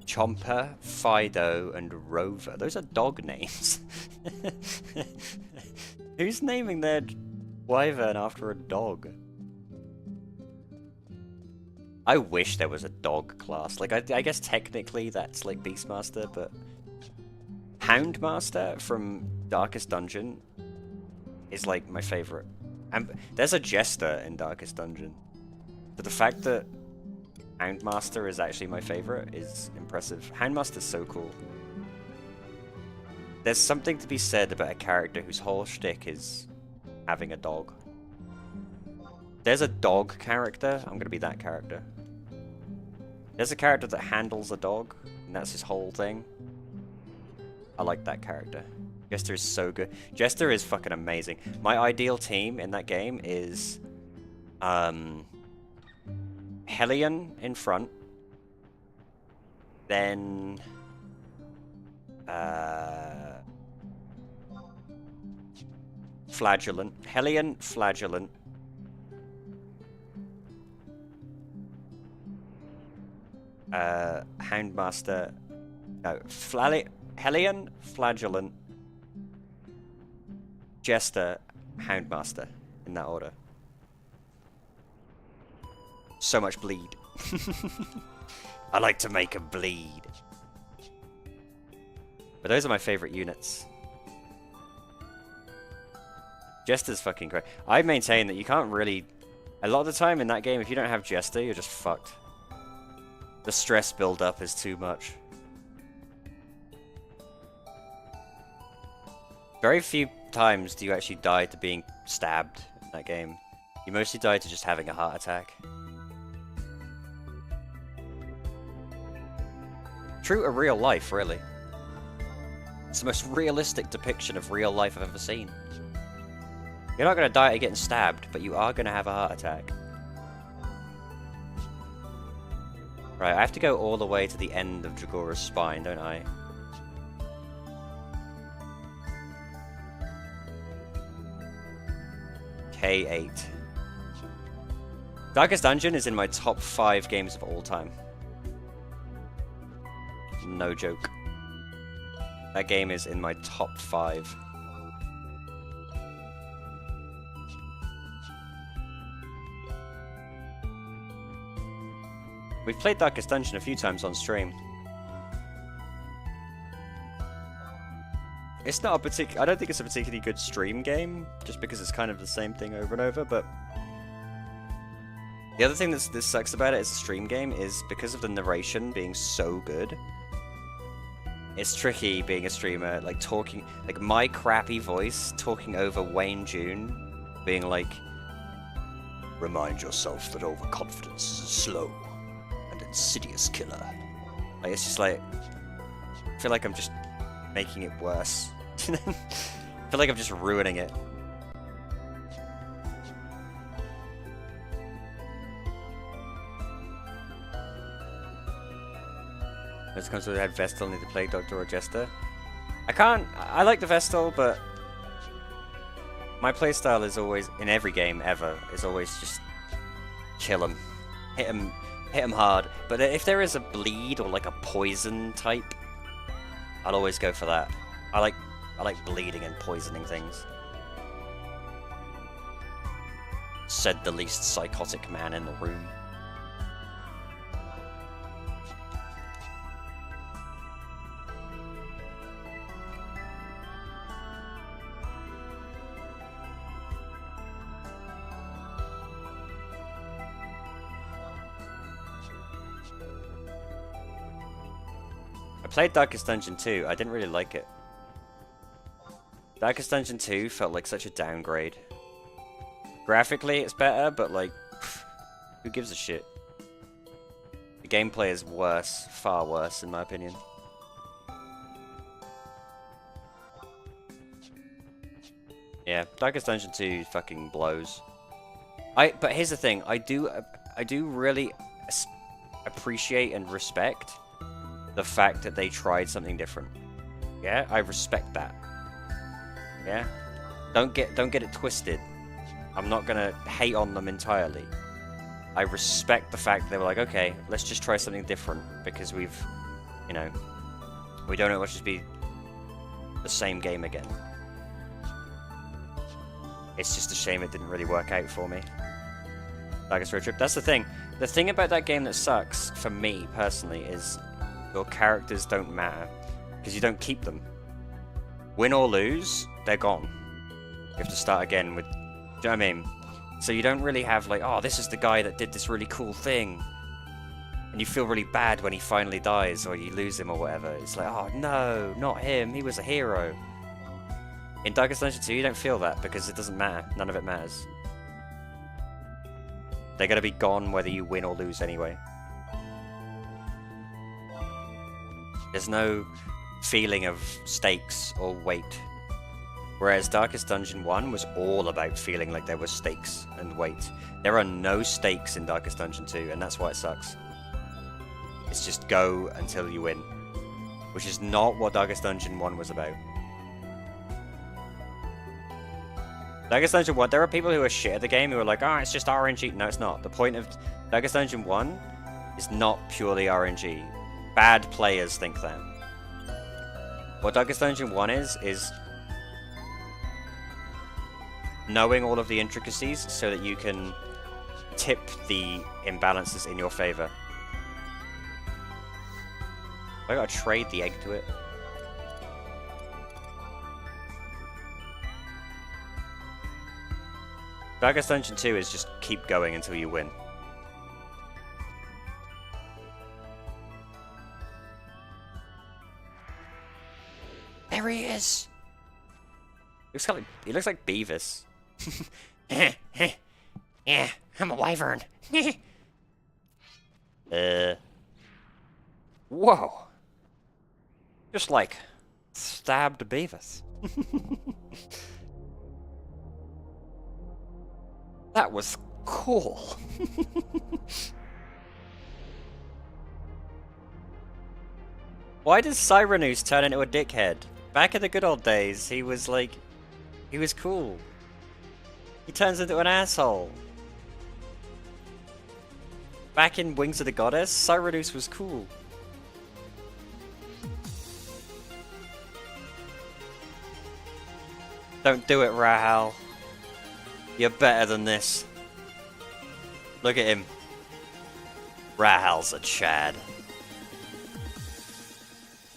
A: Chomper, Fido, and Rover. Those are dog names. Who's naming their wyvern after a dog? I wish there was a dog class. Like, I guess technically that's like Beastmaster, but... Houndmaster from Darkest Dungeon is like my favorite. And there's a Jester in Darkest Dungeon. But the fact that Houndmaster is actually my favorite is impressive. Houndmaster's so cool. There's something to be said about a character whose whole shtick is having a dog. There's a dog character, I'm gonna be that character. There's a character that handles a dog, and that's his whole thing. I like that character. Jester is so good. Jester is fucking amazing. My ideal team in that game is... Hellion in front, then Flagellant, Hellion, Flagellant, Houndmaster, no, Hellion, Flagellant, Jester, Houndmaster, in that order. So much bleed. I like to make 'em bleed. But those are my favorite units. Jester's fucking great. I maintain that you can't really... A lot of the time in that game, if you don't have Jester, you're just fucked. The stress build-up is too much. Very few times do you actually die to being stabbed in that game. You mostly die to just having a heart attack. True to real life, really. It's the most realistic depiction of real life I've ever seen. You're not going to die to getting stabbed, but you are going to have a heart attack. Right, I have to go all the way to the end of Dragora's spine, don't I? K8. Darkest Dungeon is in my top 5 games of all time. No joke. That game is in my top 5. We've played Darkest Dungeon a few times on stream. It's not a I don't think it's a particularly good stream game, just because it's kind of the same thing over and over, but... The other thing that sucks about it as a stream game is because of the narration being so good, it's tricky being a streamer, like talking, like my crappy voice talking over Wayne June, being like, remind yourself that overconfidence is a slow and insidious killer. Like, it's just like, I feel like I'm just making it worse. I feel like I'm just ruining it. When it comes to the Vestal, need to play Doctor or Jester. I like the Vestal, but my playstyle is always, in every game ever, is always just kill him. Hit him hard. But if there is a bleed or like a poison type, I'll always go for that. I like bleeding and poisoning things. Said the least psychotic man in the room. I played Darkest Dungeon 2. I didn't really like it. Darkest Dungeon 2 felt like such a downgrade. Graphically, it's better, but like, who gives a shit? The gameplay is worse, far worse, in my opinion. Yeah, Darkest Dungeon 2 fucking blows. But here's the thing, I do really appreciate and respect the fact that they tried something different. Yeah, I respect that. Yeah, don't get it twisted. I'm not gonna hate on them entirely. I respect the fact that they were like, okay, let's just try something different because we've, you know, we don't know what should be the same game again. It's just a shame it didn't really work out for me. Darkest Road Trip. That's the thing. The thing about that game that sucks, for me personally, is your characters don't matter. Because you don't keep them. Win or lose, they're gone. You have to start again with... Do you know what I mean? So you don't really have like, oh, this is the guy that did this really cool thing. And you feel really bad when he finally dies or you lose him or whatever. It's like, oh no, not him. He was a hero. In Darkest Dungeon 2, you don't feel that because it doesn't matter. None of it matters. They're going to be gone whether you win or lose anyway. There's no feeling of stakes or weight. Whereas Darkest Dungeon 1 was all about feeling like there was stakes and weight. There are no stakes in Darkest Dungeon 2, and that's why it sucks. It's just go until you win. Which is not what Darkest Dungeon 1 was about. Darkest Dungeon 1, there are people who are shit at the game who are like, oh, it's just RNG. No, it's not. The point of Darkest Dungeon 1 is not purely RNG. Bad players think that. What Darkest Dungeon 1 is knowing all of the intricacies so that you can tip the imbalances in your favor. I gotta trade the egg to it. Darkest Dungeon 2 is just keep going until you win. There he is! He looks like Beavis. Yeah, I'm a wyvern. Whoa. Just like stabbed Beavis. That was cool. Why does Cyrenus turn into a dickhead? Back in the good old days, he was like... he was cool. He turns into an asshole. Back in Wings of the Goddess, Cyrenus was cool. Don't do it, Rahal. You're better than this. Look at him. Rahal's a Chad.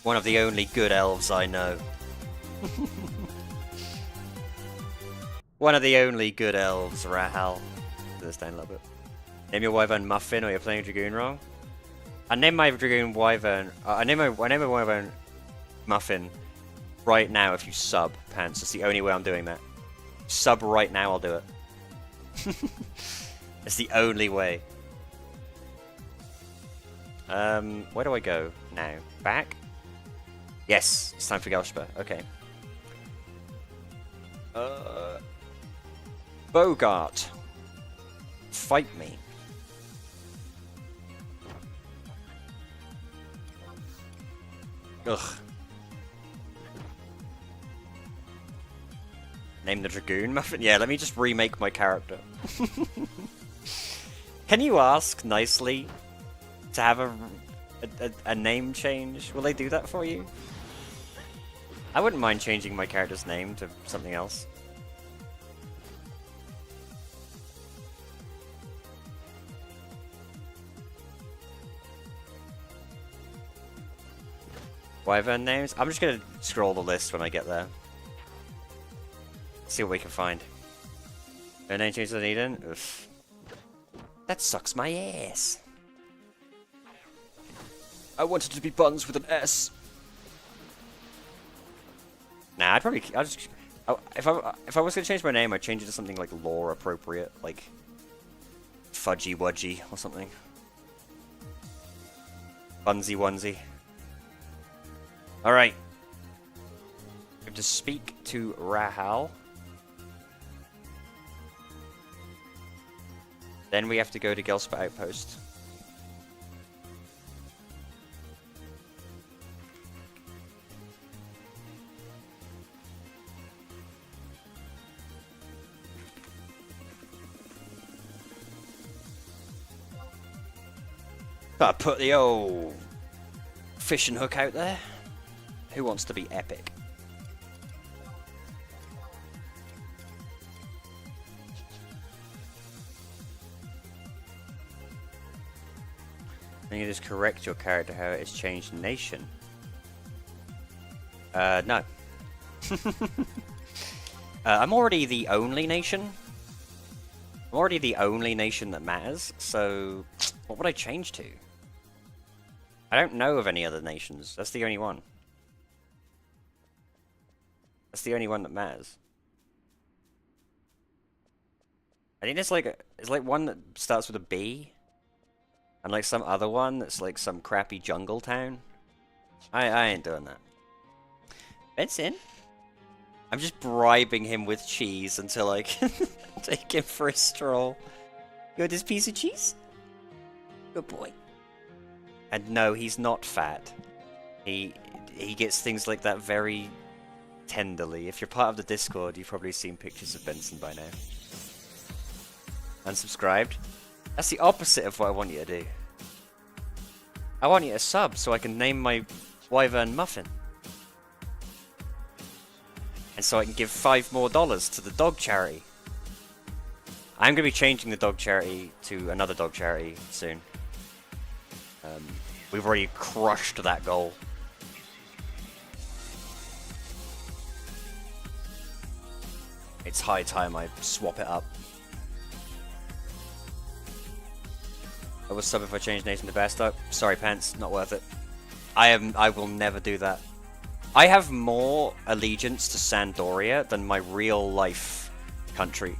A: One of the only good elves I know. One of the only good elves, Rahal. This down a little bit. Name your wyvern Muffin or you're playing Dragoon wrong. I named my Dragoon Wyvern. I named my Wyvern Muffin right now if you sub, Pants. It's the only way I'm doing that. Sub right now, I'll do it. It's the only way. Where do I go now? Back? Yes, it's time for Gelsper. Okay. Bogart. Fight me. Ugh. Name the Dragoon Muffin? Yeah, let me just remake my character. Can you ask nicely to have a name change? Will they do that for you? I wouldn't mind changing my character's name to something else. Wyvern names? I'm just gonna scroll the list when I get there. See what we can find. No name changes are needed? Oof. That sucks my ass. I wanted to be Buns with an S. Nah, I'll just... if I was gonna change my name, I'd change it to something like lore appropriate, like Fudgy Wudgy or something. Bunsy Onesie. Alright. We have to speak to Rahal. Then we have to go to Gelspa Outpost. Gotta put the old fishing hook out there. Who wants to be epic? And you just correct your character how it has changed nation. No. I'm already the only nation. I'm already the only nation that matters, so what would I change to? I don't know of any other nations. That's the only one. That's the only one that matters. I think it's like one that starts with a B, and like some other one that's like some crappy jungle town. I ain't doing that. Benson, I'm just bribing him with cheese until I can take him for a stroll. You want this piece of cheese? Good boy. And no, he's not fat. He gets things like that very tenderly. If you're part of the Discord, you've probably seen pictures of Benson by now. Unsubscribed? That's the opposite of what I want you to do. I want you to sub so I can name my wyvern Muffin. And so I can give $5 more to the dog charity. I'm going to be changing the dog charity to another dog charity soon. We've already crushed that goal. It's high time I swap it up. I will sub if I change nation to Bastock. Sorry, Pants, not worth it. I will never do that. I have more allegiance to Sandoria than my real life country.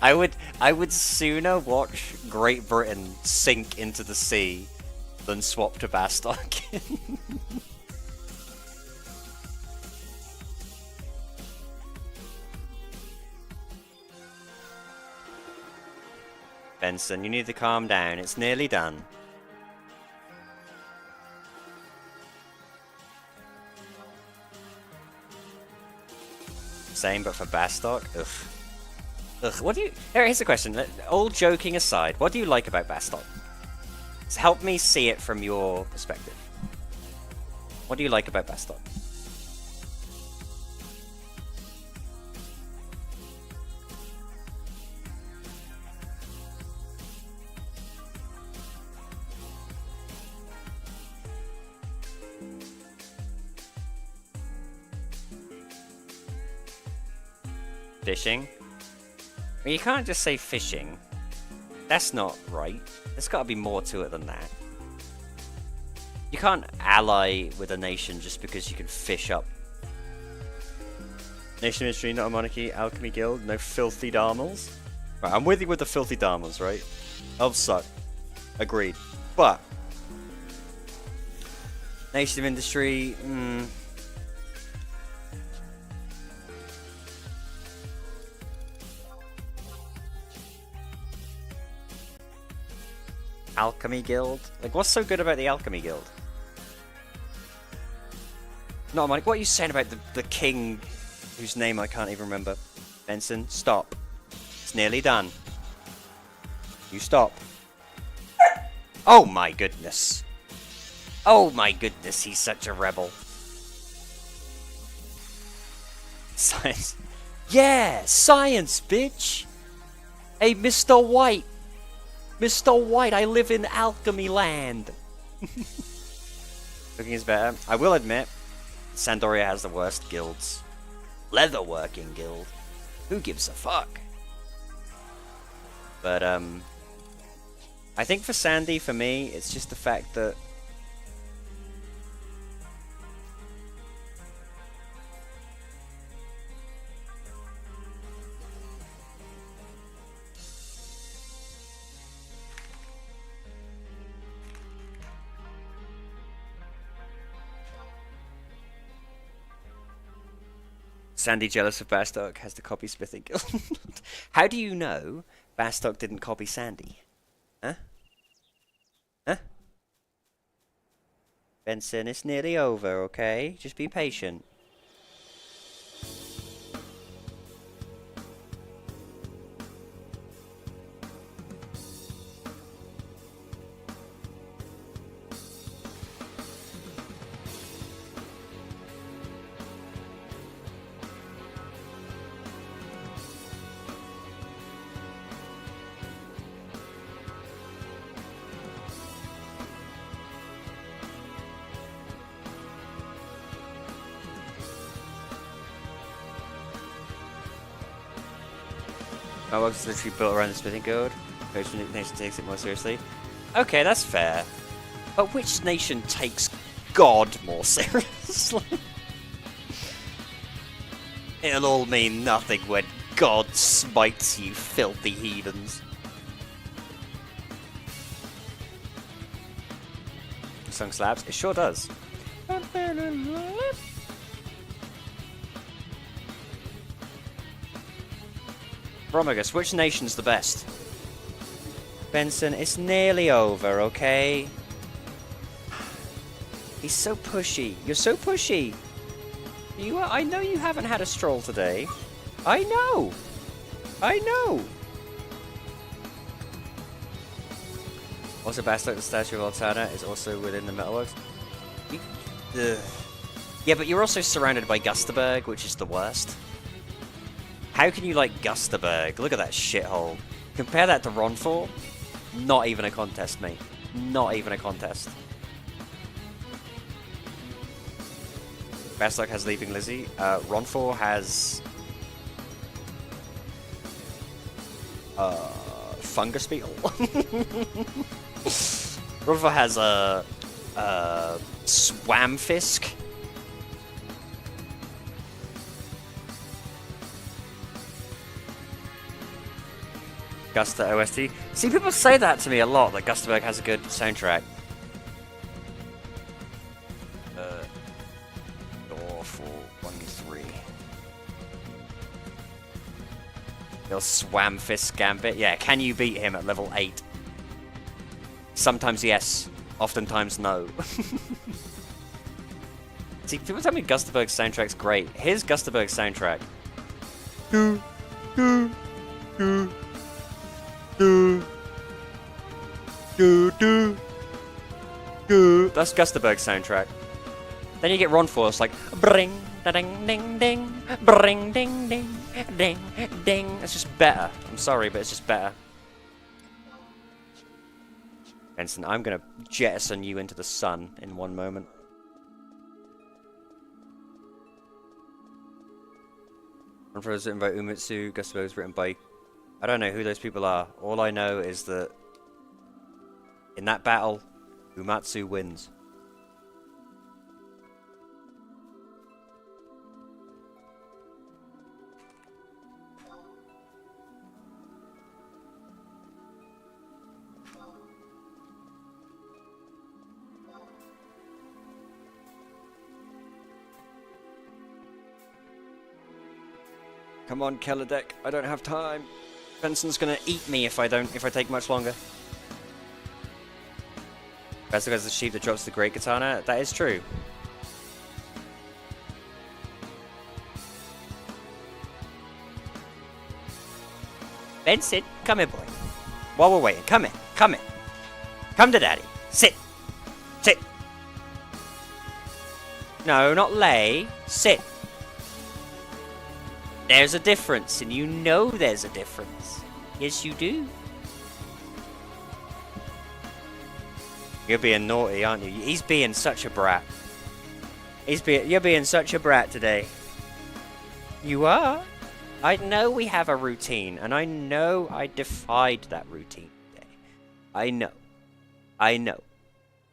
A: I would sooner watch Great Britain sink into the sea than swap to Bastock. Benson, you need to calm down. It's nearly done. Same, but for Bastock? Ugh. Ugh, what do you... Here's a question. All joking aside, what do you like about Bastock? Help me see it from your perspective. What do you like about Bastock? Fishing? Well, you can't just say fishing. That's not right. There's got to be more to it than that. You can't ally with a nation just because you can fish up. Nation ministry, not a monarchy. Alchemy guild, no filthy Dharmals. Right, I'm with you with the filthy Dharmals, right? Elves suck. Agreed. But nation of industry, Alchemy Guild? Like, what's so good about the Alchemy Guild? No, Mike, what are you saying about the king whose name I can't even remember? Benson, stop. It's nearly done. You stop. Oh my goodness. Oh my goodness, he's such a rebel. Science. Yeah, science, bitch! Hey, Mr. White! Mr. White, I live in Alchemy Land. Cooking is better. I will admit, Sandoria has the worst guilds. Leatherworking guild. Who gives a fuck? But, I think for Sandy, for me, it's just the fact that Sandy jealous of Bastock has to copy Smithing Guild. How do you know Bastock didn't copy Sandy? Huh? Huh? Benson, it's nearly over, okay? Just be patient. My work is literally built around the Smithing Guild. Which nation takes it more seriously? Okay, that's fair. But which nation takes God more seriously? It'll all mean nothing when God smites you filthy heathens. The song slaps? It sure does. Bromagus, which nation's the best? Benson, it's nearly over, okay? He's so pushy. You're so pushy. You are. I know you haven't had a stroll today. I know. I know. Also, Bastock, the statue of Altana, is also within the Metalworks. Yeah, but you're also surrounded by Gustaberg, which is the worst. How can you like Gustaberg? Look at that shithole. Compare that to Ronfor. Not even a contest, mate. Not even a contest. Bastock has Leaping Lizzie. Ronfor has... Fungus Beetle. Ronfor has Swamfisk. Gusta OST. See, people say that to me a lot, that Gustaberg has a good soundtrack. Door 413. Little Swamfisk Gambit. Yeah, can you beat him at level 8? Sometimes yes, oftentimes no. See, people tell me Gustaberg's soundtrack's great. Here's Gustaberg's soundtrack. Do, do, do. Do, do, do, do. That's Gustaberg's soundtrack. Then you get Ronfor, it's like bring, da ding, ding, ding, bring, ding, ding, ding, ding. It's just better. I'm sorry, but it's just better. Benson, I'm gonna jettison you into the sun in one moment. Ronfor is written by Umitsu. Gustaberg is written by... I don't know who those people are. All I know is that in that battle, Umatsu wins. Come on, Kelladek. I don't have time. Benson's gonna eat me if I take much longer. Bastock has the sheep that drops the great katana. That is true. Benson, come here, boy. While we're waiting, come here. Come here. Come to daddy. Sit. Sit. No, not lay. Sit. There's a difference, and you know there's a difference. Yes, you do. You're being naughty, aren't you? He's being such a brat. You're being such a brat today. You are. I know we have a routine, and I know I defied that routine today. I know. I know.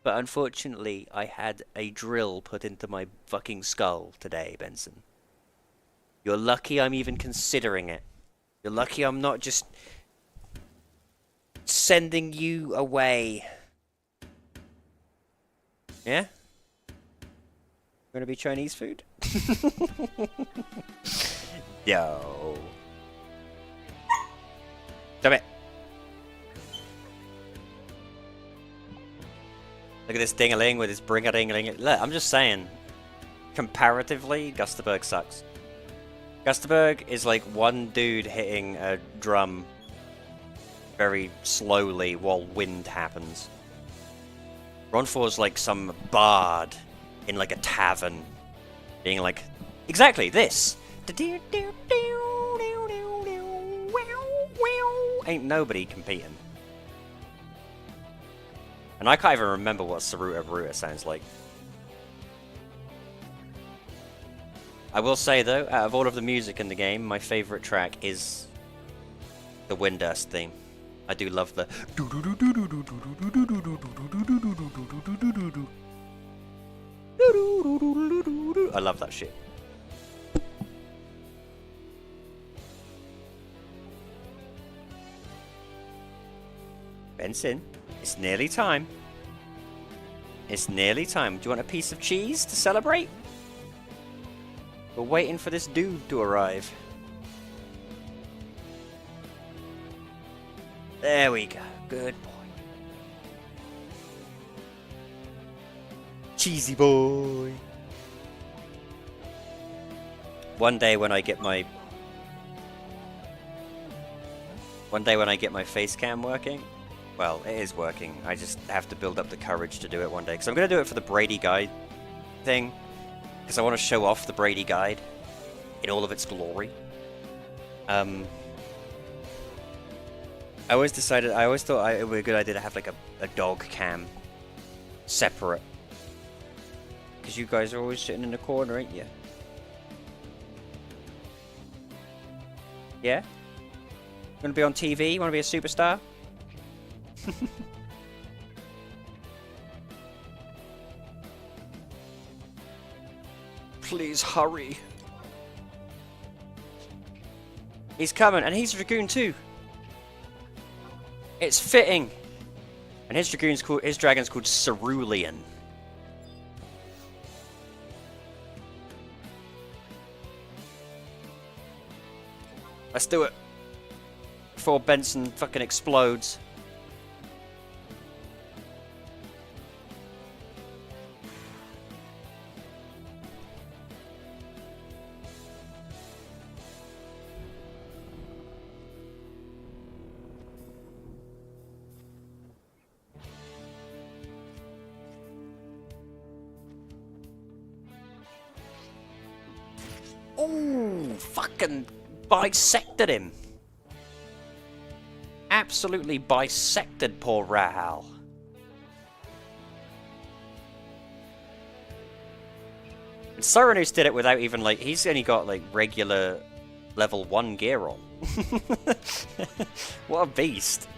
A: But unfortunately, I had a drill put into my fucking skull today, Benson. You're lucky I'm even considering it. You're lucky I'm not just sending you away. Yeah? Gonna be Chinese food? Yo. Damn it. Look at this ding-a-ling with his bring-a-ding-a-ling. Look, I'm just saying, comparatively, Gustaberg sucks. Gustaberg is like one dude hitting a drum very slowly while wind happens. Ronfor's like some bard in like a tavern, being like, exactly this. Ain't nobody competing. And I can't even remember what Saruta Baruta sounds like. I will say though, out of all of the music in the game, my favourite track is the Windurst theme. I do love the... I love that shit. Benson, it's nearly time. It's nearly time. Do you want a piece of cheese to celebrate? We're waiting for this dude to arrive. There we go. Good boy. Cheesy boy. One day when I get my face cam working, well, it is working. I just have to build up the courage to do it one day. Because I'm going to do it for the Brady Guide thing. Because I want to show off the Brady Guide in all of its glory. I always thought it would be a good idea to have like a dog cam separate. Because you guys are always sitting in the corner, ain't you? Yeah? You want to be on TV? You want to be a superstar? Please hurry. He's coming, and he's Dragoon too. It's fitting. And his dragon's called Cerulean. Let's do it. Before Benson fucking explodes. Ooh, fucking bisected him. Absolutely bisected poor Rahal. And Cyranus did it without even like, he's only got like regular level 1 gear on. What a beast.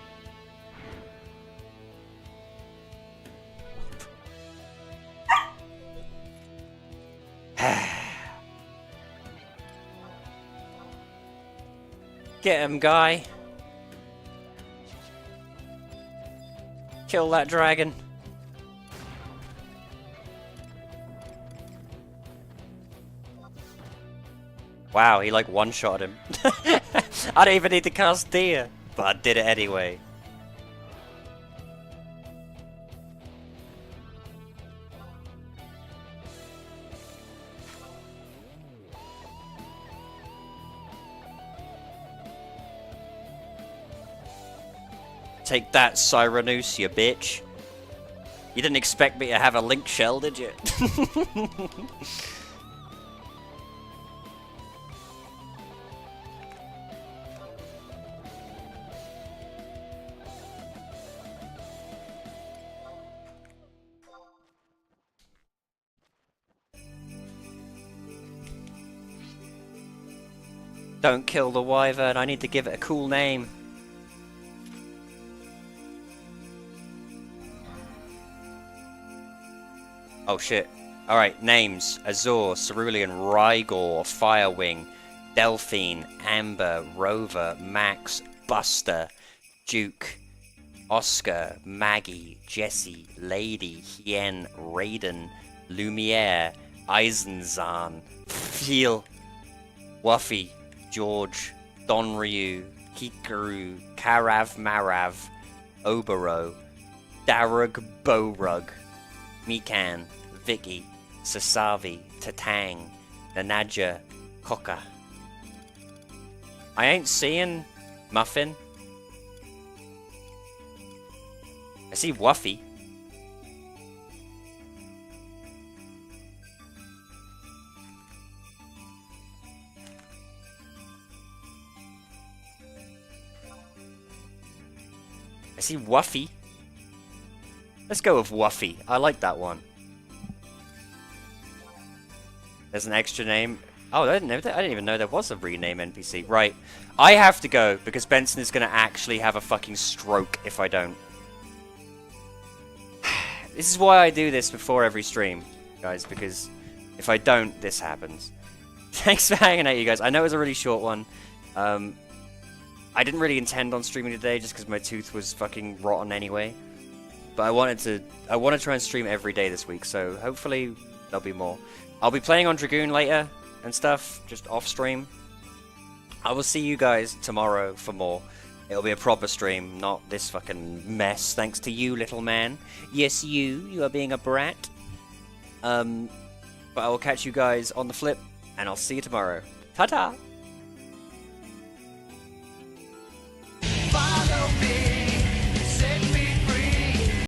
A: Get him, guy. Kill that dragon. Wow, he like one-shot him. I don't even need to cast Deer, but I did it anyway. Take that, Cyranus, you bitch. You didn't expect me to have a link shell, did you? Don't kill the wyvern, I need to give it a cool name. Oh shit. Alright, names. Azor, Cerulean, Rygor, Firewing, Delphine, Amber, Rover, Max, Buster, Duke, Oscar, Maggie, Jessie, Lady, Hien, Raiden, Lumiere, Eisenzahn, Feel, Wuffy, George, Donryu, Kikaru, Karav Marav, Obero, Darug Borug, Mikan, Vicky, Sasavi, Tatang, Nanaja, Coca. I ain't seeing Muffin. I see Wuffy. I see Wuffy. Let's go with Wuffy. I like that one. There's an extra name. Oh, I didn't even know there was a rename NPC. Right. I have to go because Benson is going to actually have a fucking stroke if I don't. This is why I do this before every stream, guys, because if I don't, this happens. Thanks for hanging out, you guys. I know it was a really short one. I didn't really intend on streaming today just because my tooth was fucking rotten anyway. But I want to try and stream every day this week, so hopefully there'll be more. I'll be playing on Dragoon later and stuff, just off stream. I will see you guys tomorrow for more. It'll be a proper stream, not this fucking mess, thanks to you, little man. Yes, you are being a brat. But I will catch you guys on the flip, and I'll see you tomorrow. Ta-ta!